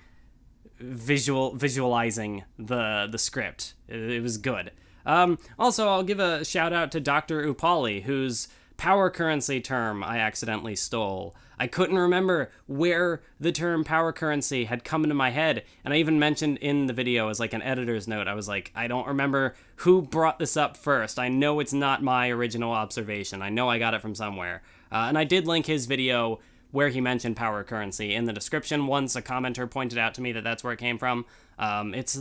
visualizing the script. It was good. Also, I'll give a shout out to Dr. Upali, whose power currency term I accidentally stole. I couldn't remember where the term power currency had come into my head, and I even mentioned in the video as, like, an editor's note, I was like, I don't remember who brought this up first. I know it's not my original observation. I know I got it from somewhere. And I did link his video where he mentioned power currency in the description once a commenter pointed out to me that that's where it came from. It's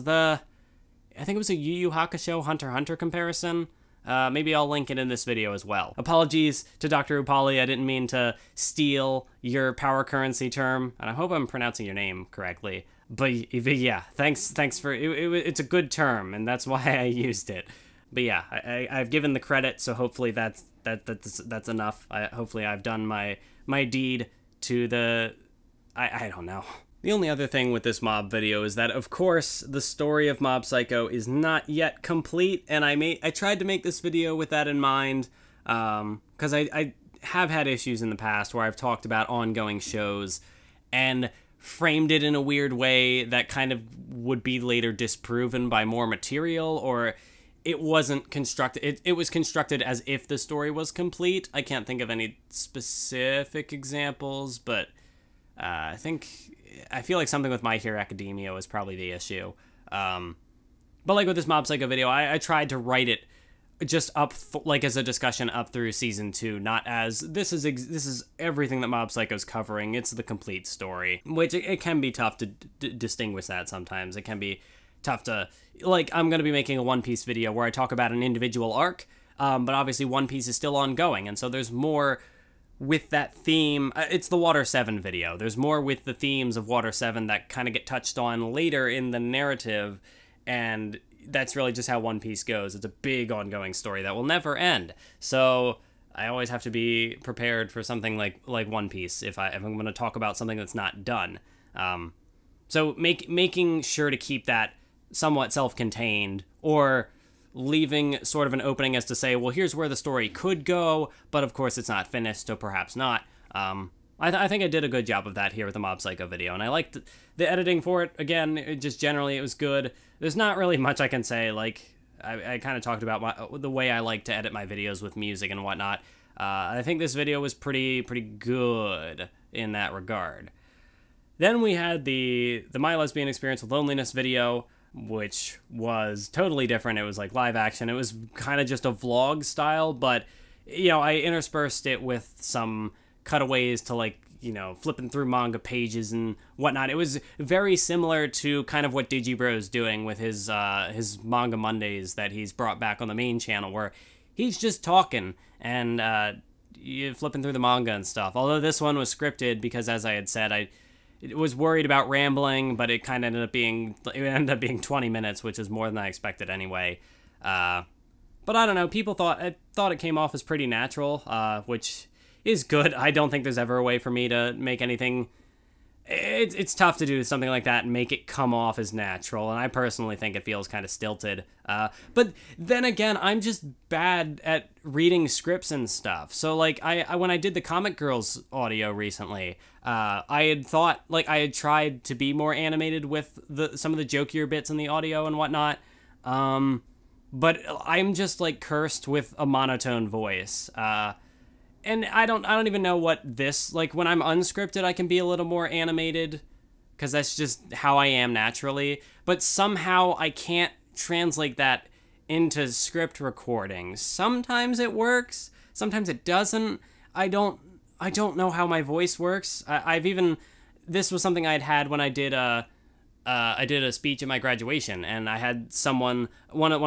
I think it was a Yu Yu Hakusho Hunter x Hunter comparison. Maybe I'll link it in this video as well. Apologies to Dr. Upali, I didn't mean to steal your power currency term, and I hope I'm pronouncing your name correctly. But yeah, thanks for it's a good term, and that's why I used it. But yeah, I've given the credit, so hopefully that's enough. Hopefully I've done my deed to the I don't know. The only other thing with this Mob video is that, of course, the story of Mob Psycho is not yet complete, and I tried to make this video with that in mind, because I have had issues in the past where I've talked about ongoing shows and framed it in a weird way that kind of would be later disproven by more material, or it wasn't constructed. It was constructed as if the story was complete. I can't think of any specific examples, but I feel like something with My Hero Academia was probably the issue. But like with this Mob Psycho video, I tried to write it just up like as a discussion up through season 2, not as this is everything that Mob Psycho's covering. It's the complete story, which it can be tough to distinguish that sometimes. It can be tough to, like, I'm going to be making a One Piece video where I talk about an individual arc, But obviously One Piece is still ongoing, and so there's more with that theme. It's the Water 7 video. There's more with the themes of Water 7 that kind of get touched on later in the narrative, and that's really just how One Piece goes. It's a big ongoing story that will never end. So I always have to be prepared for something like One Piece if I'm going to talk about something that's not done. So making sure to keep that somewhat self-contained, or leaving sort of an opening as to say, well, here's where the story could go, but of course it's not finished, so perhaps not. I think I did a good job of that here with the Mob Psycho video, and I liked the editing for it. Again, it was good. There's not really much I can say. Like, I kind of talked about the way I like to edit my videos with music and whatnot. I think this video was pretty good in that regard. Then we had the My Lesbian Experience with Loneliness video, which was totally different. It was like live action. It was kind of just a vlog style, but, you know, I interspersed it with some cutaways to, like, you know, flipping through manga pages and whatnot. It was very similar to kind of what Digibro's doing with his Manga Mondays that he's brought back on the main channel, where he's just talking and flipping through the manga and stuff. Although this one was scripted because, as I had said, I was worried about rambling, but it kind of ended up being 20 minutes, which is more than I expected anyway. But I don't know. People thought it came off as pretty natural, which is good. I don't think there's ever a way for me to make anything. It's tough to do something like that and make it come off as natural, and I personally think it feels kind of stilted. But then again, I'm just bad at reading scripts and stuff. So, like, I when I did the Comic Girls audio recently, I had thought, like, I had tried to be more animated with some of the jokier bits in the audio and whatnot. But I'm just, like, cursed with a monotone voice. And I don't even know what this, like, when I'm unscripted, I can be a little more animated, because that's just how I am naturally. But somehow I can't translate that into script recording. Sometimes it works, sometimes it doesn't. I don't know how my voice works. This was something I'd had when I did a speech at my graduation, and I had one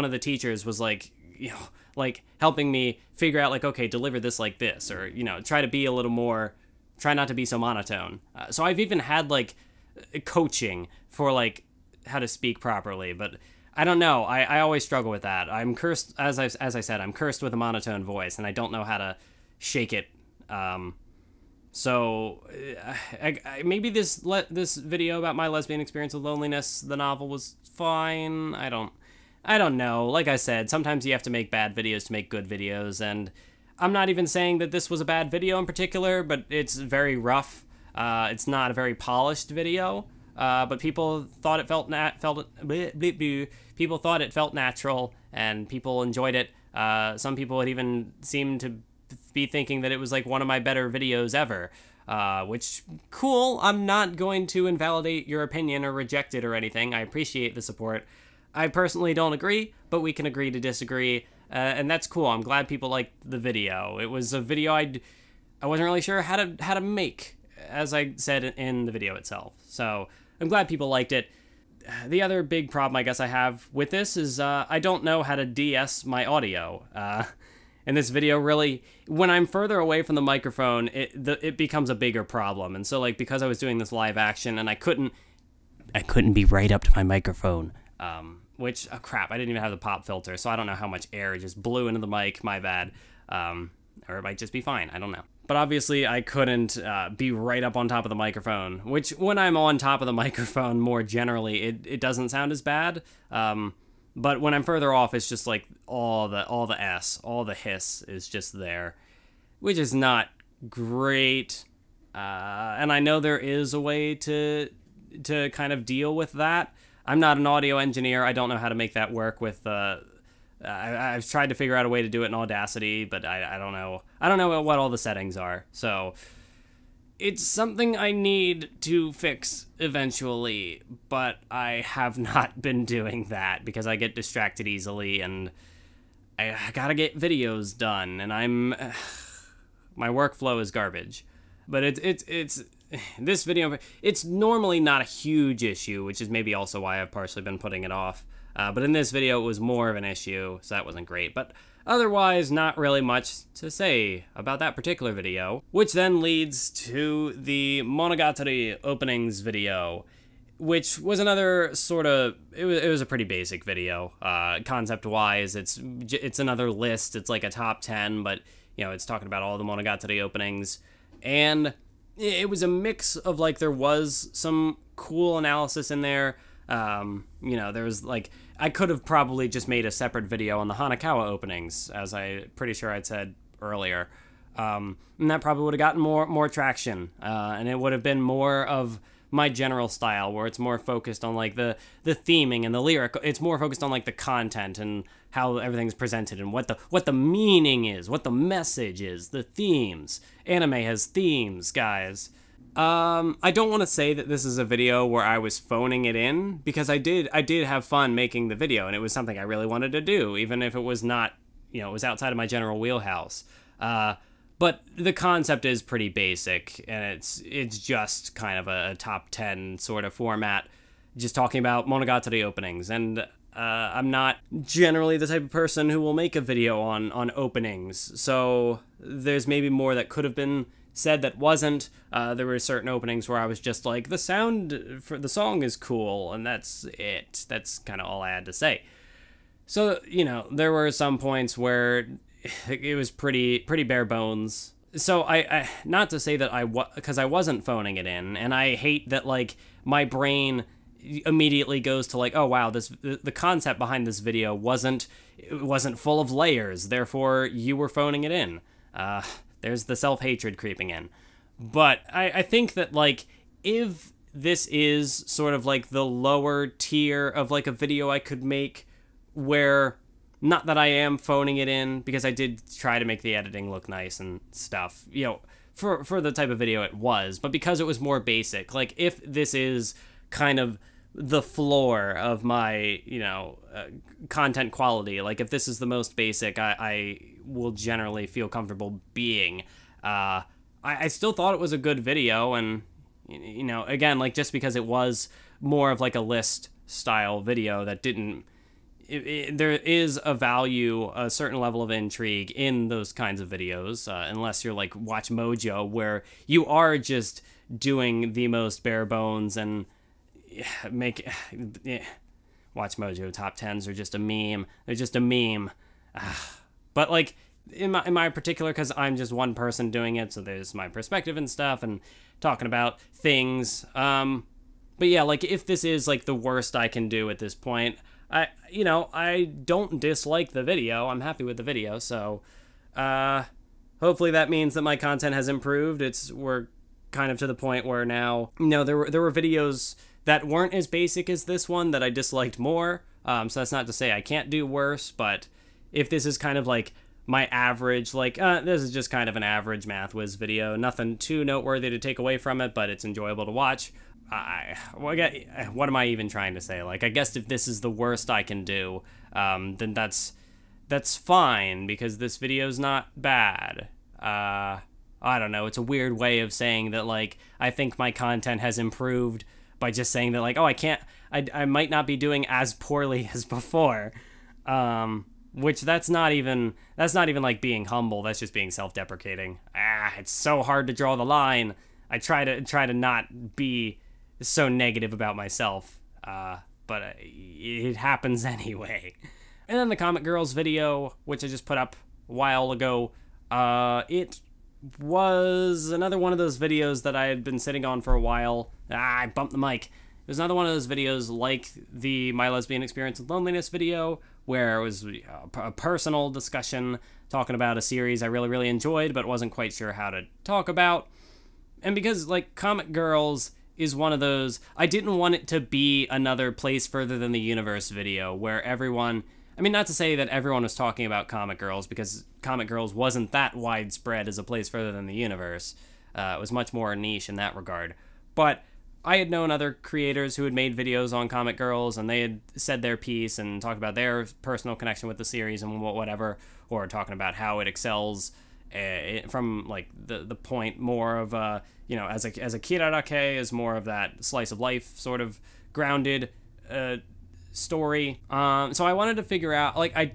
of the teachers was like, you know, like, helping me figure out, like, okay, deliver this like this, or, you know, try not to be so monotone. So I've even had, like, coaching for, like, how to speak properly, but I don't know. I always struggle with that. I'm cursed, as I said, I'm cursed with a monotone voice, and I don't know how to shake it. So maybe this video about my lesbian experience with loneliness, the novel, was fine. I don't know. Like I said, sometimes you have to make bad videos to make good videos, and I'm not even saying that this was a bad video in particular, but it's very rough. It's not a very polished video, but people thought it felt natural, and people enjoyed it. Some people had even seemed to be thinking that it was like one of my better videos ever, which, cool. I'm not going to invalidate your opinion or reject it or anything. I appreciate the support. I personally don't agree, but we can agree to disagree, and that's cool. I'm glad people liked the video. It was a video I wasn't really sure how to make, as I said in the video itself. So I'm glad people liked it. The other big problem I guess I have with this is I don't know how to de-ess my audio. In this video, really, when I'm further away from the microphone, it becomes a bigger problem. And so, like, because I was doing this live action and I couldn't be right up to my microphone. Which, crap, I didn't even have the pop filter, so I don't know how much air just blew into the mic, my bad. Or it might just be fine, I don't know. But obviously, I couldn't be right up on top of the microphone, which, when I'm on top of the microphone more generally, it doesn't sound as bad. But when I'm further off, it's just like all the hiss is just there, which is not great. And I know there is a way to kind of deal with that. I'm not an audio engineer. I don't know how to make that work with, I've tried to figure out a way to do it in Audacity, but I don't know. I don't know what all the settings are. So it's something I need to fix eventually, but I have not been doing that because I get distracted easily, and I gotta get videos done, and my workflow is garbage. But it's this video, it's normally not a huge issue, which is maybe also why I've partially been putting it off. But in this video, it was more of an issue, so that wasn't great. But otherwise, not really much to say about that particular video, which then leads to the Monogatari openings video, which was another sort of, it was a pretty basic video. Concept-wise, it's another list. It's like a top 10, but, you know, it's talking about all the Monogatari openings. And it was a mix of, like, there was some cool analysis in there. You know, there was, like, I could have probably just made a separate video on the Hanakawa openings, as I pretty sure I'd said earlier. And that probably would have gotten more traction. And it would have been more of my general style, where it's more focused on, like, the theming and the lyric. It's more focused on, like, the content and how everything's presented and what the meaning is, what the message is, the themes. Anime has themes, guys. I don't want to say that this is a video where I was phoning it in, because I did have fun making the video, and it was something I really wanted to do, even if it was not, you know, it was outside of my general wheelhouse. But the concept is pretty basic, and it's just kind of a top 10 sort of format, just talking about Monogatari openings. And I'm not generally the type of person who will make a video on openings, so there's maybe more that could have been said that wasn't. There were certain openings where I was just like, the sound for the song is cool, and that's it. That's kind of all I had to say. So, you know, there were some points where it was pretty bare bones. So I not to say that because I wasn't phoning it in, and I hate that, like, my brain immediately goes to, like, oh wow, the concept behind this video wasn't full of layers, therefore you were phoning it in. There's the self-hatred creeping in. But I think that, like, if this is sort of like the lower tier of, like, a video I could make, where, not that I am phoning it in, because I did try to make the editing look nice and stuff, you know, for the type of video it was, but because it was more basic, like, if this is kind of the floor of my, you know, content quality, like, if this is the most basic I will generally feel comfortable being, I still thought it was a good video. And, you know, again, like, just because it was more of, like, a list style video that didn't, there is a value, a certain level of intrigue in those kinds of videos, unless you're like Watch Mojo, where you are just doing the most bare bones and Watch Mojo top 10s are just a meme. They're just a meme. But, like, in my particular, because I'm just one person doing it, so there's my perspective and stuff and talking about things. But yeah, like, if this is, like, the worst I can do at this point, I don't dislike the video. I'm happy with the video, so hopefully that means that my content has improved. We're kind of to the point where now, you know, there were videos that weren't as basic as this one that I disliked more. So that's not to say I can't do worse, but if this is kind of like my average, like, this is just kind of an average Math Whiz video, nothing too noteworthy to take away from it, but it's enjoyable to watch. What am I even trying to say? Like, I guess if this is the worst I can do, then that's fine, because this video's not bad. I don't know, it's a weird way of saying that, like, I think my content has improved by just saying that, like, oh, I might not be doing as poorly as before. Which that's not even like being humble, that's just being self-deprecating. It's so hard to draw the line. I try to not be so negative about myself, but it happens anyway. And then the Comic Girls video, which I just put up a while ago, it was another one of those videos that I had been sitting on for a while. I bumped the mic. It was another one of those videos like the My Lesbian Experience with Loneliness video, where it was a personal discussion talking about a series I really, really enjoyed, but wasn't quite sure how to talk about. And because, like, Comic Girls is one of those, I didn't want it to be another Place Further Than the Universe video where everyone, I mean, not to say that everyone was talking about Comic Girls, because Comic Girls wasn't that widespread as a Place Further Than the Universe. It was much more niche in that regard. But I had known other creators who had made videos on Comic Girls, and they had said their piece and talked about their personal connection with the series and whatever, or talking about how it excels from, like, the point more of, you know, as a Kirarake is more of that slice of life sort of grounded story. So I wanted to figure out, like, I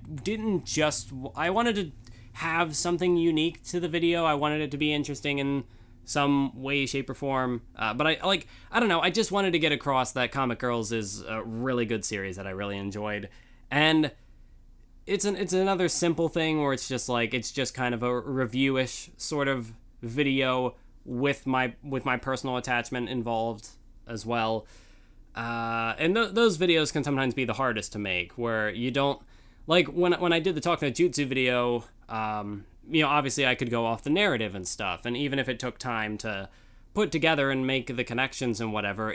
wanted to have something unique to the video. I wanted it to be interesting in some way, shape, or form. But I don't know, I just wanted to get across that Comic Girls is a really good series that I really enjoyed. And it's another simple thing where it's just kind of a review-ish sort of video with my personal attachment involved as well. And those videos can sometimes be the hardest to make, where you don't, like, when I did the Talk No Jutsu video, obviously I could go off the narrative and stuff, and even if it took time to put together and make the connections and whatever,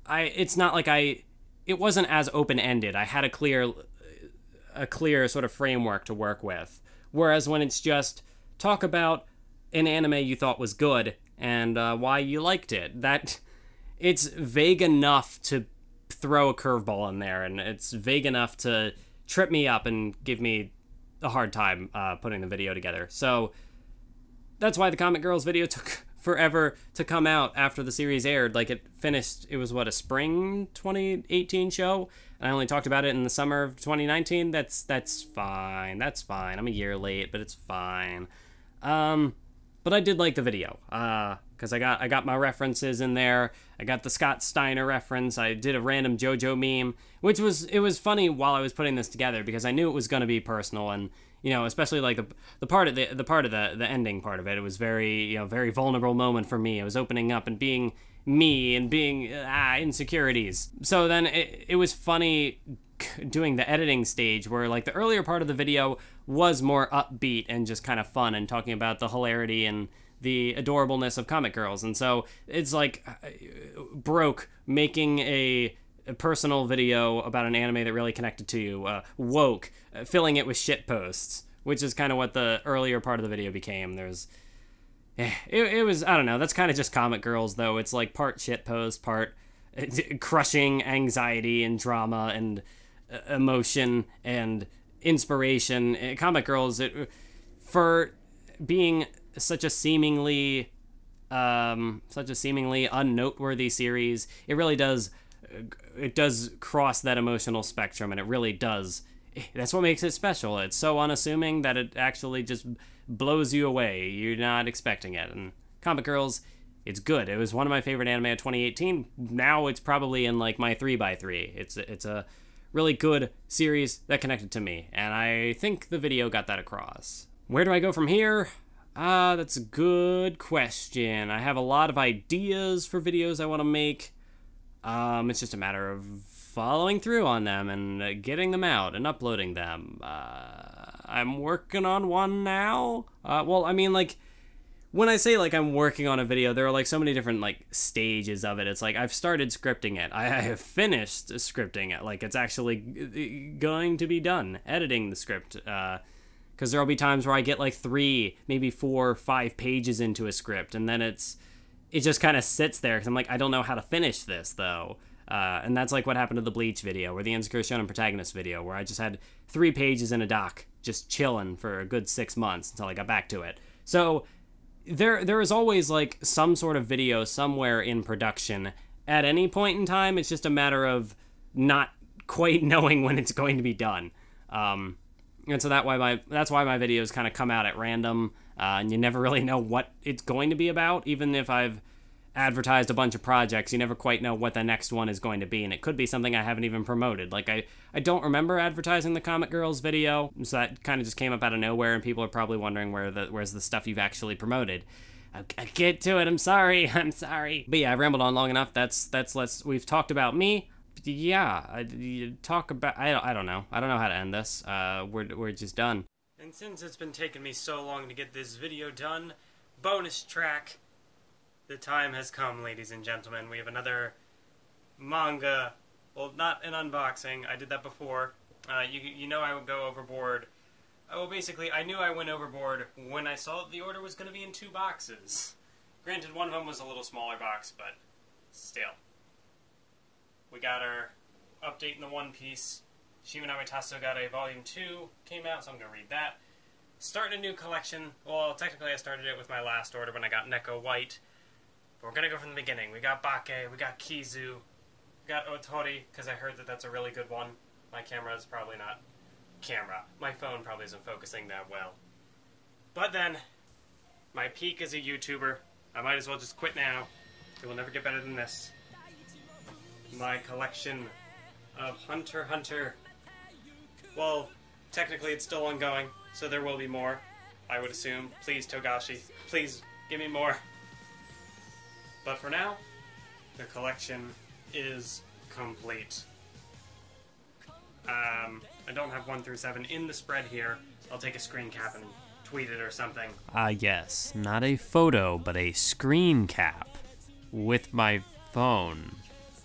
it's not like it wasn't as open-ended. I had a clear sort of framework to work with. Whereas when it's just talk about an anime you thought was good and why you liked it, that it's vague enough to throw a curveball in there, and it's vague enough to trip me up and give me a hard time putting the video together. So that's why the Comic Girls video took forever to come out after the series aired. Like, it finished, it was a spring 2018 show, and I only talked about it in the summer of 2019. That's fine. That's fine. I'm a year late, but it's fine. But I did like the video, because I got my references in there. I got the Scott Steiner reference. I did a random JoJo meme, which was funny while I was putting this together, because I knew it was going to be personal, and especially like the part of the ending part of it. It was very very vulnerable moment for me. I was opening up and being me and being insecurities. So then it was funny doing the editing stage, where like the earlier part of the video was more upbeat and just kind of fun and talking about the hilarity and the adorableness of Comic Girls. And so it's like broke making a personal video about an anime that really connected to you, woke filling it with shit posts, which is kind of what the earlier part of the video became. It was, I don't know, that's kind of just Comic Girls, though. It's like part shit post, part crushing anxiety and drama and emotion and inspiration. Comic Girls, for being such a seemingly unnoteworthy series, it really does cross that emotional spectrum, and it really does. That's what makes it special. It's so unassuming that it actually just blows you away. You're not expecting it. And Comic Girls, it's good. It was one of my favorite anime of 2018. Now it's probably in like my 3x3. It's a really good series that connected to me, and I think the video got that across. Where do I go from here? That's a good question. I have a lot of ideas for videos I want to make. It's just a matter of following through on them and getting them out and uploading them. I'm working on one now. Well, I mean, like, when I say, like, I'm working on a video, there are, like, so many different, like, stages of it. It's like, I've started scripting it. I have finished scripting it. Like, it's actually going to be done, editing the script. Because there'll be times where I get, like, 3, maybe 4, 5 pages into a script, and then it just kind of sits there, because I'm like, I don't know how to finish this, though. And that's, like, what happened to the Bleach video, or the Insecure Shonen Protagonist video, where I just had 3 pages in a doc, just chilling for a good 6 months until I got back to it. So there is always, like, some sort of video somewhere in production at any point in time. It's just a matter of not quite knowing when it's going to be done. And so that's why my videos kind of come out at random, and you never really know what it's going to be about. Even if I've advertised a bunch of projects, you never quite know what the next one is going to be, and it could be something I haven't even promoted. Like, I don't remember advertising the Comic Girls video, so that kind of just came up out of nowhere, and people are probably wondering where's the stuff you've actually promoted. I'll get to it. I'm sorry. But yeah, I've rambled on long enough. We've talked about me. Yeah, talk about, I don't know. I don't know how to end this. We're just done. And since it's been taking me so long to get this video done, bonus track, the time has come, ladies and gentlemen. We have another manga. Well, not an unboxing. I did that before. You know I would go overboard. Well, basically, I knew I went overboard when I saw that the order was going to be in 2 boxes. Granted, one of them was a little smaller box, but still. We got our update in the One Piece. Shima no Tasso got a Volume 2, came out, so I'm going to read that. Starting a new collection. Well, technically I started it with my last order when I got Neko White. But we're going to go from the beginning. We got Bake, we got Kizu, we got Otori, because I heard that that's a really good one. My camera is probably not... My phone probably isn't focusing that well. But then, my peak as a YouTuber, I might as well just quit now. It will never get better than this. My collection of Hunter x Hunter. Well, technically it's still ongoing, so there will be more, I would assume. Please, Togashi, please give me more. But for now, the collection is complete. I don't have 1 through 7 in the spread here. I'll take a screen cap and tweet it or something. Yes, not a photo, but a screen cap with my phone.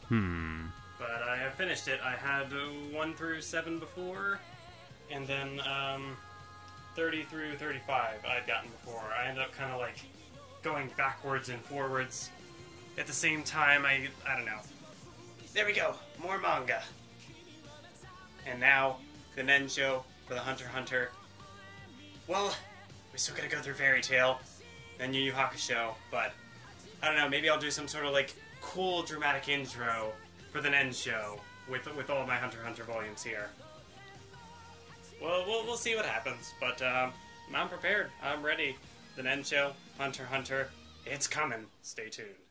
But I have finished it. I had 1 through 7 before, and then 30 through 35 I'd gotten before. I ended up kind of like going backwards and forwards at the same time. I don't know. There we go. More manga. And now, the Nensho for the Hunter x Hunter. Well, we still gotta go through Fairy Tail, then Yu Yu Hakusho, but I don't know, maybe I'll do some sort of like cool dramatic intro for the Nensho with all my Hunter x Hunter volumes here. Well, we'll see what happens, but I'm prepared. I'm ready. The Nensho, Hunter x Hunter, it's coming. Stay tuned.